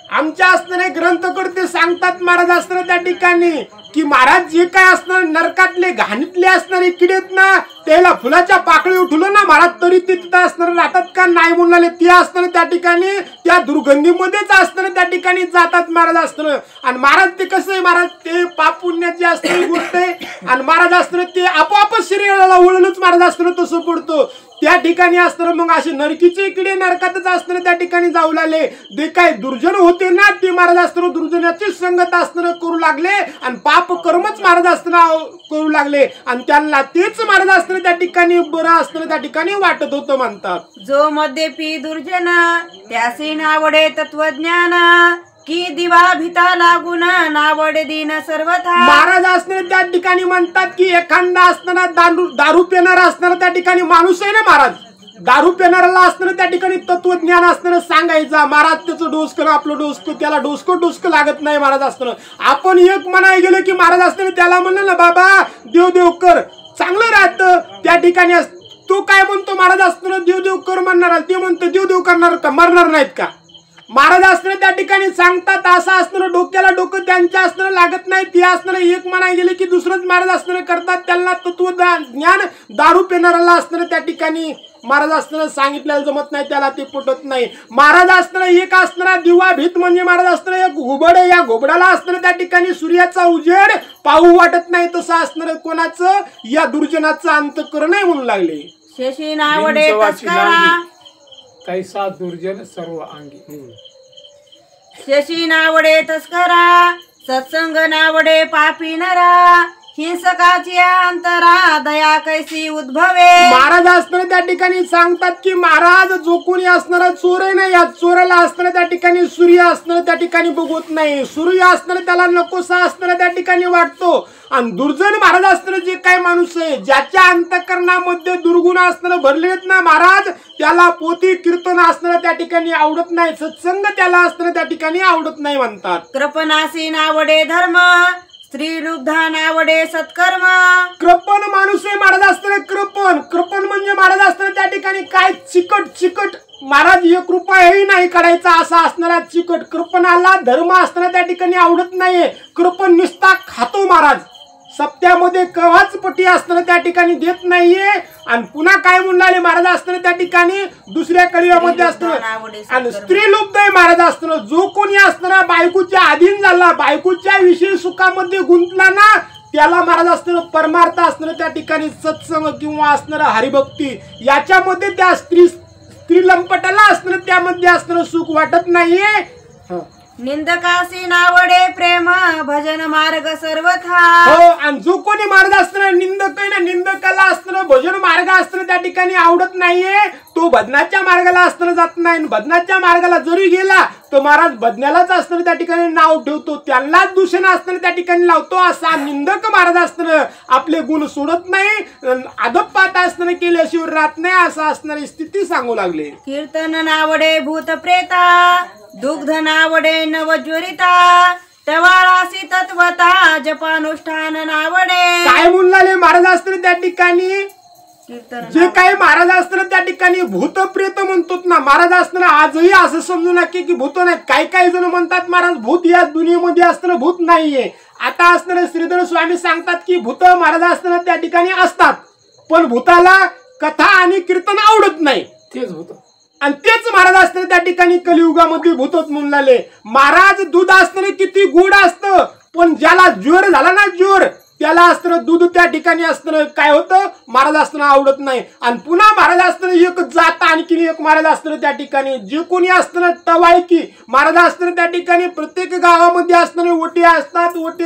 आमच्या असणारे ग्रंथकर्ते सांगतात महाराज असताना त्या ठिकाणी की महाराज जे काय असणार नरकातले घाणीतले असणारे किडेत ना त्याला फुलाच्या पाकळी उठवलं ना महाराज तरी ते तिथं असणार राहतात का नाही म्हणून ते असताना त्या ठिकाणी त्या दुर्गंधीमध्येच असताना त्या ठिकाणी जातात महाराज असताना. आणि महाराज ते कसं आहे महाराज ते पाप पुण्याची असणारी गोष्ट आहे आणि महाराज असताना ते आपोआपच शरीराला वळूनच महाराज असताना तसं पडतो त्या ठिकाणी असताना मग असे नरकीचे किडे नरकातच असताना त्या ठिकाणी जाऊ लागले. जे काय दुर्जन होते ना ते महाराज असताना दुर्जनाची संगत असताना करू लागले आणि पाप कर्मच महाराज असताना करू लागले आणि त्यांना तेच महाराज असताना त्या ठिकाणी बरं असताना त्या ठिकाणी वाटत होतं म्हणतात.
जो मद्यपी दुर्जन त्यासी नावडे तत्वज्ञान की दिवा भिता लागून नावडे दिन सर्वथा.
महाराज असताना त्या ठिकाणी म्हणतात की एखादा असताना दारू पिणारा असताना त्या ठिकाणी माणूस आहे ना महाराज, दारू पिणाऱ्याला असताना त्या ठिकाणी तत्वज्ञान असताना सांगायचा महाराज त्याचं डोसकं आपलं डोसकं त्याला डोसकं लागत नाही महाराज असताना. आपण एक म्हणाय गेलो की महाराज असताना त्याला म्हणलं ना बाबा देव देव कर चांगलं राहतं त्या ठिकाणी तो काय म्हणतो महाराज असताना देव देव कर म्हणणार ते म्हणतो देव देव करणार का मरणार नाहीत का. महाराज असताना त्या ठिकाणी सांगतात असं असताना डोक्याला डोकं त्यांच्या असताना लागत नाही ते असताना एक म्हणाय गेले की दुसरंच महाराज असताना करतात त्यांना तत्वज्ञान दारू पिणाऱ्याला असताना त्या ठिकाणी महाराज असताना सांगितलेलं जमत नाही त्याला ते पटत नाही. महाराज असताना एक असताना दिवा भीत म्हणजे महाराज असताना एक घोबड या घोबडाला असताना त्या ठिकाणी सूर्याचा उजेड पाहू वाटत नाही तसं असणार कोणाचं या दुर्जनाचं अंतःकरण नाही म्हणू लागले.
शेषी नावडे तस्करा
तैसा दुर्जन सर्व अंगी.
शेषी नावडे तस्करा सत्संग नावडे पापी नरा, हिंसकाची अंतरा दया कैसी उद्भवे.
महाराज असताना त्या ठिकाणी सांगतात की महाराज जो कोणी असणारा चोर आहे ना या चोराला असताना त्या ठिकाणी सूर्य असताना त्या ठिकाणी बघत नाही, सूर्य असताना त्याला नकोसा असताना त्या ठिकाणी वाटतो आणि दुर्जन महाराज असताना जे काय माणूस आहे ज्याच्या अंतःकरणामध्ये दुर्गुण असताना भरलेत ना महाराज त्याला पोथी कीर्तन असताना त्या ठिकाणी आवडत नाही, सत्संग त्याला असताना त्या ठिकाणी आवडत नाही म्हणतात.
कृपणासी नावडे धर्म स्त्री लुब्धा नावडे सत्कर्म.
कृपण माणूस आहे महाराज असताना कृपण म्हणजे महाराज असताना त्या ठिकाणी काय चिकट महाराज एक रुपयाही नाही काढायचा असा असणारा चिकट कृपणाला धर्म असताना त्या ठिकाणी आवडत नाहीये. कृपण निस्ता खातो महाराज सप्त्यामध्ये कवाच पटी असताना त्या ठिकाणी देत नाहीये आणि पुन्हा काय म्हणले महाराज असताना त्या ठिकाणी दुसऱ्या कलियुगामध्ये असताना आणि स्त्री लुब्ध आहे महाराज असताना जो कोणी असताना बायकोच्या अधीन झाला बायकोच्या विषयी सुखामध्ये गुंतला ना त्याला महाराज असताना परमार्थ असताना त्या ठिकाणी सत्संग किंवा असणारा हरिभक्ती याच्यामध्ये त्या स्त्री लंपटाला असताना त्यामध्ये असणारं सुख वाटत नाहीये.
निंदकासी नावडे प्रेम भजन मार्ग सर्वथा.
हो आणि जो कोणी मार्ग असताना निंदक आहे ना निंदकाला असताना भजन मार्ग असताना त्या ठिकाणी आवडत नाहीये तो भजनाच्या मार्गाला असताना जात नाही. भजनाच्या मार्गाला जरी गेला तो महाराज भजनालाच असताना त्या ठिकाणी नाव ठेवतो त्यालाच दूषण असताना त्या ठिकाणी लावतो. असा निंदक महाराज असताना आपले गुण सोडत नाही अधपात असताना केल्याशिवाय राहत नाही असं असणारी स्थिती सांगू लागले.
कीर्तन नावडे भूत प्रेता दुग्ध नावडे नवज्वरिता टवाळासी तत्वता जपानुष्ठान नावडे.
काय म्हणले महाराज असताना त्या ठिकाणी जे काही महाराज असताना त्या ठिकाणी भूतप्रेत म्हणतात ना महाराज असताना आजही असं समजू नये की भूत नाही. काही जण म्हणतात महाराज भूत या दुनियेमध्ये असताना भूत नाहीये. आता असताना श्रीधर स्वामी सांगतात की भूत महाराज असताना त्या ठिकाणी असतात पण भूताला कथा आणि कीर्तन आवडत नाही
तेच होतं
आणि तेच महाराज असताना त्या ठिकाणी कलियुगामध्ये भूतच म्हणले. महाराज दूध असताना किती गोड असतं पण ज्याला ज्वर झाला ना ज्वर त्याला असतं दूध त्या ठिकाणी असतं काय होतं महाराज असताना आवडत नाही आणि पुन्हा महाराज असताना एक जात आणखी एक महाराज असतं त्या ठिकाणी जे कोणी असतं टवाळकी महाराज असतं त्या ठिकाणी प्रत्येक गावामध्ये असताना ओटी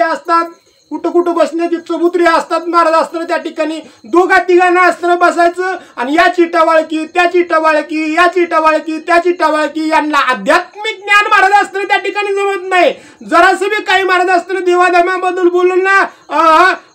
असतात कुठं कुठं बसण्याची चबुतरी असतात महाराज असताना त्या ठिकाणी दोघा तिघांना असताना बसायचं आणि याची टवाळकी त्याची टवाळकी याची टवाळकी त्याची टवाळकी यांना आध्यात्मिक ज्ञान महाराज असताना त्या ठिकाणी जमत नाही जरासं बी काही महाराज असताना देवाधर्माबद्दल बोलून ना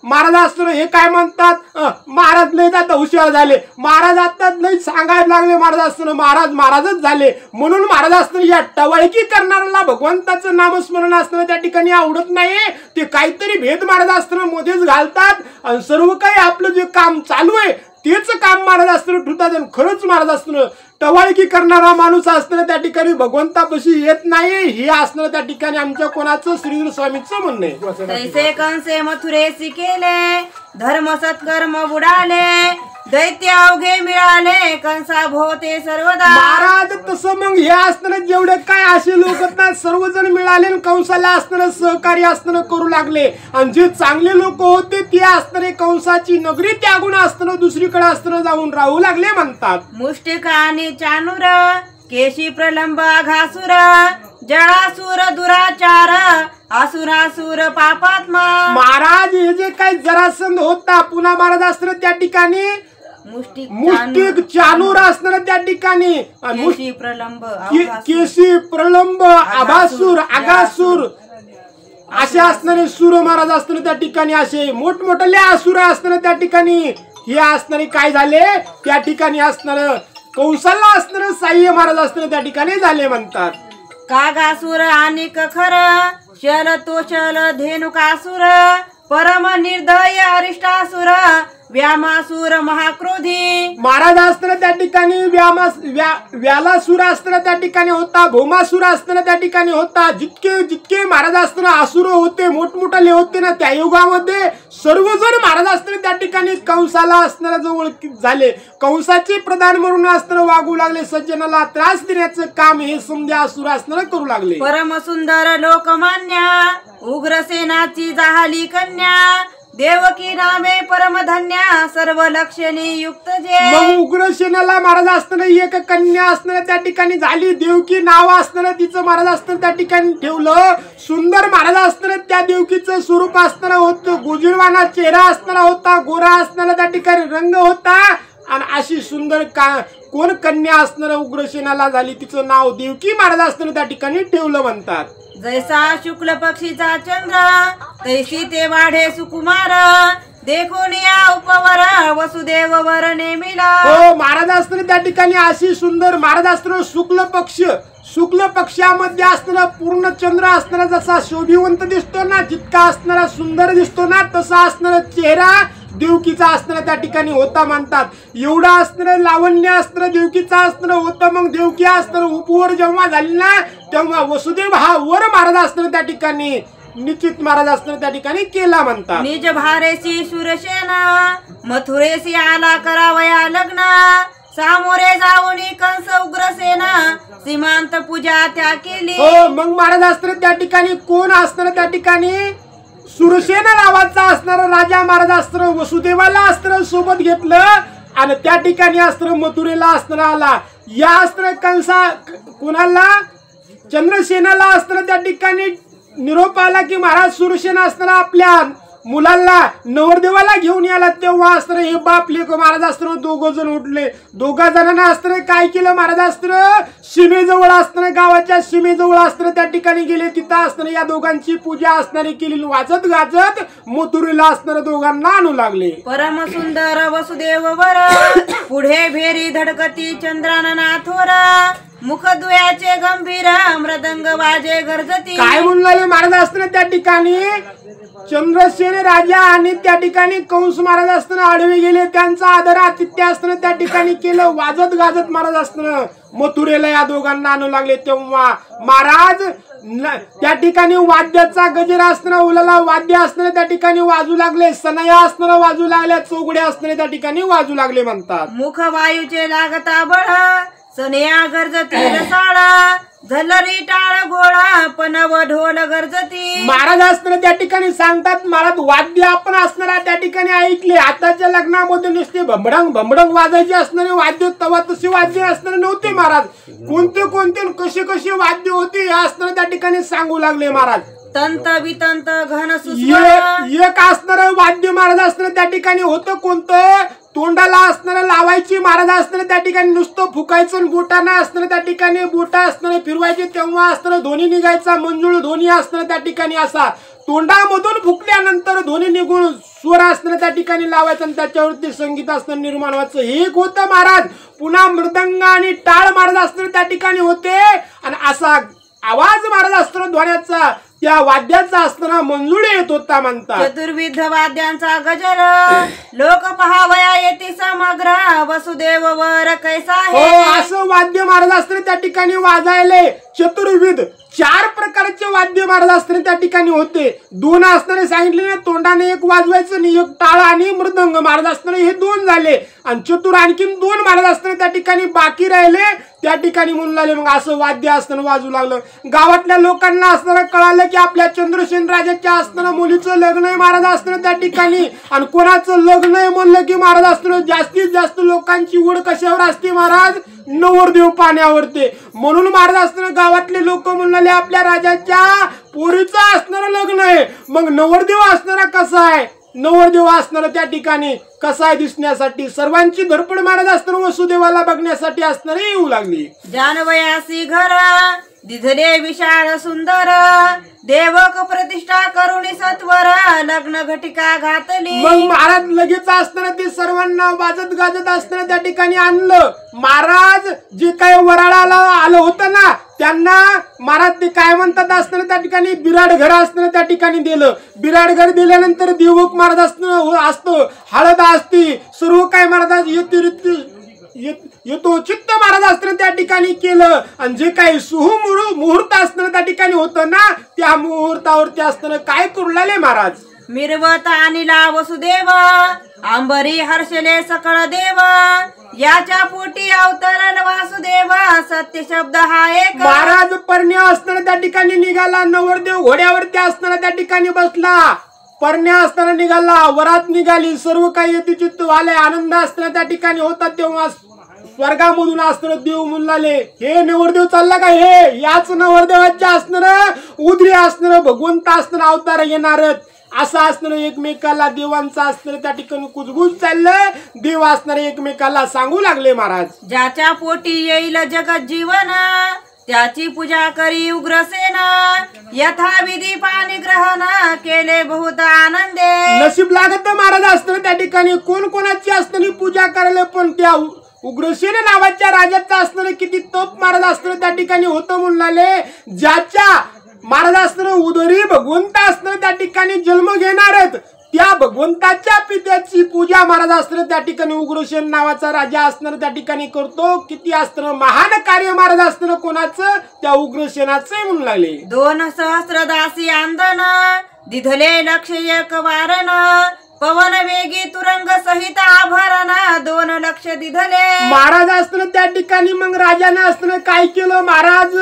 महाराज असताना हे काय म्हणतात महाराज लय आता हुशार झाले महाराज आता लय सांगायला लागले महाराज असताना महाराजच झाले म्हणून महाराज असताना या टवाळकी करणाऱ्याला भगवंताचं नामस्मरण असताना त्या ठिकाणी आवडत नाही ते काहीतरी भेद महाराज असताना मध्येच घालतात आणि सर्व काही आपलं जे काम चालू आहे तेच काम महाराज असताना ठुतात आणि खरंच महाराज असताना टवाळकी करणारा माणूस असताना त्या ठिकाणी भगवंतापाशी येत नाही हे असणं त्या ठिकाणी आमच्या कोणाचं श्रीधर स्वामीचं म्हणणं आहे
तैसे कंसे मथुरेसी केले धर्म सत्कर्म बुडाले दैत्य अवघे मिळाले कंसा भोवते सर्वदा
महाराज तसं मग हे असताना जेवढे काय असे लोक आहेत सर्वजण मिळाले कंसाला असताना सहकार्य असताना करू लागले आणि जे चांगले लोक होते ते असताना कंसाची नगरी त्यागून असताना दुसरीकडे असताना जाऊन राहू लागले म्हणतात
मुष्टिक आणि चाणूर केशी प्रलंब घासुर जळासुर दुराचार असुरासुर पापात्मा
महाराज हे जे काही जरासंध होता पुन्हा महाराज असताना त्या ठिकाणी मुष्टिक चाणूर असणार त्या ठिकाणी
केशी प्रलंब
केशी प्रलंब आभासूर आगासूर असे असणारे सूर महाराज असताना त्या ठिकाणी असे मोठमोठे असुर असताना त्या ठिकाणी हे असणारे काय झाले त्या ठिकाणी असणार कंसाला असणार साह्य महाराज असताना त्या ठिकाणी झाले म्हणतात
कागासुर आणि खर शल तो शल धेनुकासुर परम निर्दय अरिष्टासुर व्यामासुर महाक्रोधी
महाराज असताना त्या ठिकाणी व्यालासुर असताना त्या ठिकाणी होता भौमासुर असताना त्या ठिकाणी होता जितके महाराज असताना असुर होते मोठमोठाले होते ना त्या युगामध्ये सर्वजण महाराज असताना त्या ठिकाणी कंसाला असणारा जवळ झाले कंसाचे प्रधान म्हणून असताना वागू लागले सज्जनाला त्रास देण्याचं काम हे समजा असुर असताना करू लागले
परम सुंदर लोकमान्य उग्रसेनाची जाहली कन्या देवकी नामे परमधन्य सर्व लक्षणी युक्त जे
मग उग्रसेनाला महाराज असताना एक कन्या असताना त्या ठिकाणी झाली देवकी नाव असताना तिचं महाराज असताना त्या ठिकाणी ठेवलं सुंदर महाराज असताना त्या देवकीचं स्वरूप असताना होतं गुजरवाना चेहरा असताना होता गोरा असताना त्या ठिकाणी रंग होता आणि अशी सुंदर कोण कन्या असणारा उग्रसेनाला झाली तिचं नाव देवकी महाराज असताना त्या ठिकाणी ठेवलं म्हणतात
जैसा शुक्ल पक्षीचा चंद्र तैसी ते वाढे सुकुमार देखून या उपवर वसुदेव वर नेमिला
हो महाराज असताना त्या ठिकाणी अशी सुंदर महाराज असताना शुक्ल पक्षामध्ये असताना पूर्ण चंद्र असणारा जसा शोभिवंत दिसतो ना जितका असणारा सुंदर दिसतो ना तसा असणारा चेहरा देवकीचा असताना त्या ठिकाणी होता म्हणतात एवढा असणारं लावण्य असणारं देवकीचा असणारं होतं मग देवकी असणारं उपवर जेव्हा झाली ना तेव्हा वसुदेव हा वर महाराज असताना त्या ठिकाणी निश्चित महाराज असताना त्या ठिकाणी केला म्हणतात
निज भारेसी सुरसेना मथुरेसी आला करावया लग्न सामोरे जाऊन कंस उग्रसेना सीमांत पूजा त्या केली
हो मग महाराज असताना त्या ठिकाणी कोण असणार त्या ठिकाणी सुरसेना नावाचा असणारा राजा महाराज असताना वसुदेवाला असताना सोबत घेतलं आणि त्या ठिकाणी असताना मथुरेला असताना आला या असताना कंसा कोणाला चंद्रसेनाला असताना त्या ठिकाणी निरोप आला की महाराज सुरसेना असताना आपल्या मुलांना नवरदेवाला घेऊन याला तेव्हा असताना हे बाप लेक महाराज असताना दोघ जण उठले दोघा जणांना असताना काय केलं महाराज असताना सीमेजवळ असताना गावाच्या सीमेजवळ असताना त्या ठिकाणी गेले तिथं असताना या दोघांची पूजा असणारी केली वाजत गाजत मथुरेला असणाऱ्या दोघांना आणू लागले
परम सुंदर वसुदेव वर पुढे भेरी धडकती चंद्रानना थोर मुख दुयाचे गंभीर मृदंग वाजे गरजती
काय म्हणून महाराज असताना त्या ठिकाणी चंद्रसेन राजा आणि त्या ठिकाणी कंस महाराज असताना आडवे गेले त्यांचा आदर आतिथ्य असताना त्या ठिकाणी केलं वाजत गाजत महाराज असताना मथुरेला या दोघांना आणू लागले तेव्हा महाराज त्या ठिकाणी वाद्याचा गजर असताना उलाला वाद्य असताना त्या ठिकाणी वाजू लागले सनया असताना वाजू लागल्या चौघड्या असताना त्या ठिकाणी वाजू लागले म्हणतात
मुख वायूचे लागता बळ सनया गरजती रसाळ झलरी टाळ घोळा पणव ढोल गरजती.
महाराज असताना त्या ठिकाणी सांगतात, महाराज वाद्य आपण असणारा त्या ठिकाणी ऐकले. आताच्या लग्नामध्ये नुसते भमडंग भमडंग वाजायचे असणारे वाद्य, तेव्हा तशी वाद्य असणारे नव्हते महाराज. कोणते कोणते कसे कसे वाद्य होते हे असणारे त्या ठिकाणी सांगू लागले महाराज.
तंत वितंत घन सुस्वर.
एक असणार वाद्य महाराज असणार त्या ठिकाणी होतं कोणतं, तोंडाला असणारं लावायची महाराज असणारे त्या ठिकाणी नुसतं फुकायचं. बोटाना असणारे त्या ठिकाणी बोटा असणारे फिरवायचे, तेव्हा असणारं ध्वनी निघायचा. मंजुळ ध्वनी असणार त्या ठिकाणी असा. तोंडामधून फुकल्यानंतर ध्वनी निघून स्वर असणार त्या ठिकाणी लावायचं आणि त्याच्यावरती संगीत असणं निर्माण व्हायचं. हे होतं महाराज. पुन्हा मृदंग आणि टाळ महाराज असणार त्या ठिकाणी होते आणि असा आवाज महाराज असतो ध्वन्याचा, त्या वाद्याचा असताना मंजुळे येत होता म्हणतात.
चतुर्विध वाद्यांचा गजर लोक पहावया येते समग्र वसुदेव वर कैसा
हो,
आहे.
असं वाद्य महाराज असताना त्या ठिकाणी वाजायले. चतुर्विध 4 प्रकारचे वाद्य महाराज असताना त्या ठिकाणी होते. 2 असणारे सांगितले ना, तोंडाने एक वाजवायचं आणि एक टाळ आणि मृदंग महाराज असताना हे 2 झाले. आणि चतुर आणखीन 2 महाराज असताना त्या ठिकाणी बाकी राहिले, त्या ठिकाणी म्हणून लागले. मग असं वाद्य असताना वाजू लागलं. गावातल्या लोकांना असताना कळालं की आपल्या चंद्रसेन राजाच्या असताना मुलीचं लग्न आहे महाराज असताना त्या ठिकाणी. आणि कोणाचं लग्न आहे म्हणलं की महाराज असताना जास्तीत जास्त लोकांची ओढ कशावर असते महाराज, नवरदेव पाण्यावरती. म्हणून महाराज असताना गावातले लोक म्हणाले आपल्या राजाच्या पोरीचं असणारं लग्न आहे. मग नवरदेव असणारा कसा आहे, नवरदेव असणारा त्या ठिकाणी कसा आहे दिसण्यासाठी सर्वांची धडपड महाराज असताना वसुदेवाला बघण्यासाठी असणारे येऊ लागली.
जानवयासी घर दिधले विशाळ सुंदर देवक प्रतिष्ठा करुणी सत्वर लग्न घटिका घातली.
मग महाराज लगेच असताना ते सर्वांना वाजत गाजत असताना त्या ठिकाणी आणलं. महाराज जे काही वराळाला आलं होतं ना, त्यांना महाराज ते काय म्हणतात असताना त्या ठिकाणी बिराड घर असताना त्या ठिकाणी दिलं. बिराड घर दिल्यानंतर देवक महाराज असतं, हळद असती, सर्व काय महाराज येतो चित्त महाराज असताना त्या ठिकाणी केलं. आणि जे काही मुहूर्त असताना त्या ठिकाणी होतं ना, त्या मुहूर्तावरती असताना काय करू लागले महाराज.
मिरवत आणिला वसुदेव अंबरी हर्षले सकळ देव याच्या पोटी अवतरण वासुदेव सत्य शब्द हा एक.
महाराज परण्या असताना त्या ठिकाणी निघाला. नवरदेव घोड्यावरती असताना त्या ठिकाणी बसला. परण्या असताना निघाला, वरात निघाली, सर्व काही यथेचित्त झाले. आनंद असताना त्या ठिकाणी होता. तेव्हा स्वर्गामधून असणार देव म्हणलाले, हे नवरदेव चालला का, हे याच नवरदेवाच्या असणार उदरी असणार भगवंत असणार अवतार येणार असं असणार. एकमेकाला देवांचा असणार त्या ठिकाणी कुजबुज चाललंय. देव असणार एकमेकाला सांगू लागले महाराज.
ज्याच्या पोटी येईल जगत जीवन त्याची पूजा करी उग्रसेन यथाविधी पाणी ग्रहण केले बहुत आनंदे.
नशीब लागत महाराज असताना त्या ठिकाणी कोण कोणाची असताना पूजा करायला, पण त्या उग्रसेन नावाच्या राजाचा असणार किती तप महाराज असणार त्या ठिकाणी होतं म्हणलाले. ज्याच्या महाराज असणार उदरी भगवंत असणार त्या ठिकाणी जन्म घेणार आहेत, त्या भगवंताच्या पित्याची पूजा महाराज असणार त्या ठिकाणी उग्रसेन नावाचा राजा असणार त्या ठिकाणी करतो. किती असणार महान कार्य महाराज असणार कोणाचं, त्या उग्रसेनाचं म्हणून लागले.
2 सहस्र दासी आंदन दिधले लक्ष एक वारण पवन वेगी तुरंग सहित आभरण 2 लक्ष दिधले.
महाराज असताना त्या ठिकाणी मग राजाने असताना काय केलं, महाराज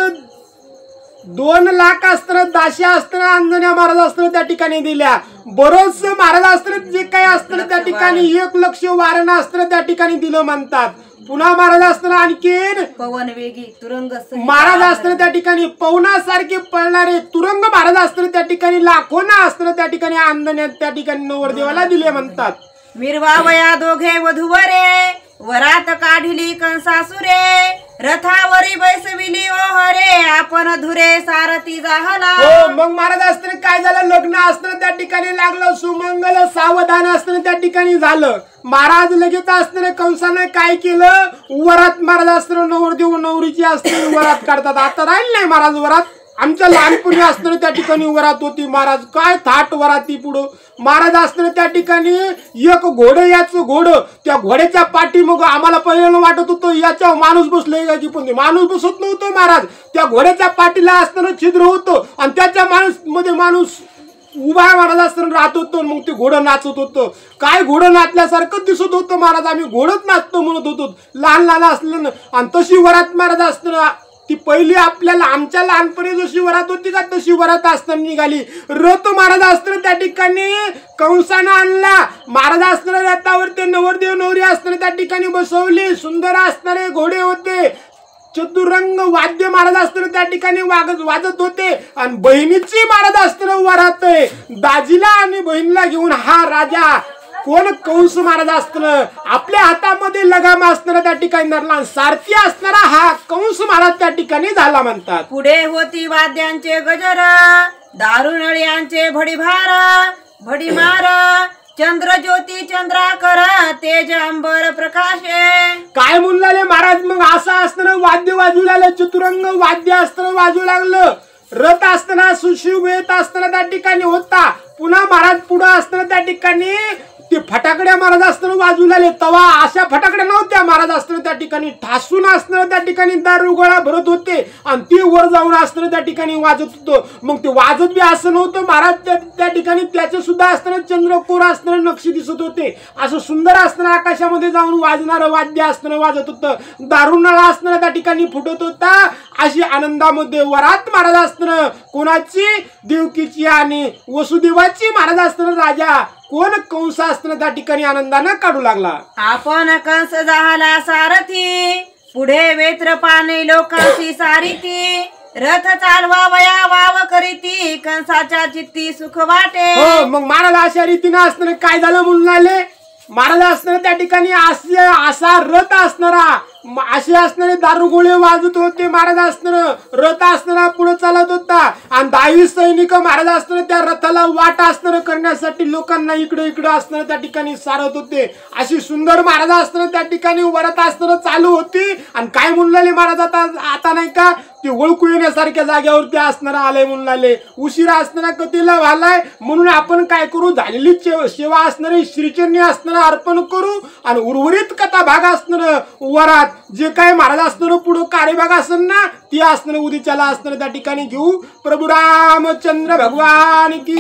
2 लाख असताना दाशी असताना अंजन्या महाराज असताना त्या ठिकाणी दिल्या. बरोच महाराज असताना जे काही असताना त्या ठिकाणी 1 लक्ष वारण असताना त्या ठिकाणी दिलं म्हणतात. पुन्हा महाराज असताना आणखीन
पवन वेगी तुरंग
महाराज असताना त्या ठिकाणी पवनासारखे पळणारे तुरंग महाराज असताना त्या ठिकाणी लाखोना असताना त्या ठिकाणी अंजन्या त्या ठिकाणी नवरदेवाला दिले म्हणतात.
मिरवावया दोघे वधूवरे वरात काढिली कंसासुरे रथावरी बैसविली ओहरे आपण धुरे सारथी जाहला.
हो, मग महाराज असताना काय झालं, लग्न असताना त्या ठिकाणी लागलं, सुमंगल सावधान असताना त्या ठिकाणी झालं. महाराज लगेच असताना कंसाने काय केलं, वरात महाराज असताना नवरदेव नवरीची असताना वरात काढतात. आता राहील नाही महाराज वरात. आमच्या लहानपणी असताना त्या ठिकाणी वरात होती महाराज. काय थाट वराती पुढं महाराज असताना त्या ठिकाणी एक घोडं याचं घोडं, त्या घोड्याच्या पाठी मग आम्हाला पहिल्यानं वाटत होतं याच्या माणूस बसले का, पण ते माणूस बसत नव्हतं महाराज. त्या घोड्याच्या पाठीला असताना छिद्र होतं आणि त्याच्या मध्ये माणूस उभा महाराज असताना राहत होतो. मग ते घोडं नाचत होतं. काय घोडं नाचल्यासारखं दिसत होतं महाराज. आम्ही घोडच नाचतो म्हणत होतो लहान लहान असलं. आणि तशी वरात महाराज असताना ती पहिली आपल्याला आमच्या लहानपणी जशी वरात होती का तशी वरात असताना निघाली. रथ महाराज असताना त्या ठिकाणी कंसानं आणला. महाराज असताना रथावर ते नवरदेव नवरी असताना त्या ठिकाणी बसवली. सुंदर असणारे घोडे होते. चतुरंग वाद्य महाराज असताना त्या ठिकाणी वाजत होते. आणि बहिणीची महाराज असताना वरात आहे. दाजीला आणि बहिणीला घेऊन हा राजा कोण कंस महाराज असताना आपल्या हातामध्ये लगाम असणारा त्या ठिकाणी धरला. सारथी असणारा हा कंस महाराज त्या ठिकाणी झाला म्हणतात.
पुढे होती वाद्यांचे गजर, दारुनळ्यांचे भडीमार, चंद्र ज्योती चंद्राकर, तेज अंबर प्रकाशे.
काय म्हणले महाराज? मग असं असताना वाद्य वाजू लागलं. चतुरंग वाद्य असताना वाजू लागलं. रथ असताना सुशिवेत असताना त्या ठिकाणी होता. पुन्हा महाराज पुढे असताना त्या ठिकाणी ते फटाकड्या महाराज असताना वाजू लागले. तवा अशा फटाकड्या नव्हत्या. महाराज असताना त्या ठिकाणी ठासून असताना त्या ठिकाणी दारू गोळा भरत होते आणि ती वर जाऊन असताना त्या ठिकाणी वाजत होतं. मग ते वाजत बी असं नव्हतं. महाराज त्या ठिकाणी त्याचे सुद्धा असताना चंद्रकोर असताना नक्षी दिसत होते. असं सुंदर असताना आकाशामध्ये जाऊन वाजणारं वाद्य असताना वाजत होतं. दारुनळा असताना त्या ठिकाणी फुटत होता. अशी आनंदामध्ये वरात महाराज असताना कोणाची? देवकीची आणि वसुदेवाची महाराज असताना राजा कोण? कंस असताना त्या ठिकाणी आनंदानं काढू लागला.
आपण कंस झाला सारथी, पुढे वेत्र पाने लोकांची सारिती, रथ चालवा वया वाव करीती, कंसाच्या चित्ती सुख वाटे.
हो, मग महाराज अशा रीतीने असताना काय झालं म्हणून आले? महाराज असताना त्या ठिकाणी असा रथ असणारा, असे असणारे दारुगोळे वाजत होते. महाराज असताना रथ असताना पुढे चालत होता. आणि 10 सैनिक महाराज असताना त्या रथाला वाट असताना करण्यासाठी लोकांना इकडे इकडे असताना त्या ठिकाणी सारत होते. अशी सुंदर महाराज असताना त्या ठिकाणी वरात असताना चालू होती. आणि काय म्हणले महाराज? आता नाही का ते ओळखू येण्यासारख्या जाग्यावरती असणारा आलंय म्हणून आले. उशिरा असताना कथेला व्हालाय म्हणून आपण काय करू? झालेली सेवा असणारी श्रीचरणी असणारा अर्पण करू. आणि उर्वरित कथा भाग असणार वरात जे काय महाराज असणार पुढं कार्यभाग असेल ना ती असणार उद्याच्याला असणार त्या ठिकाणी घेऊ. प्रभू रामचंद्र भगवान की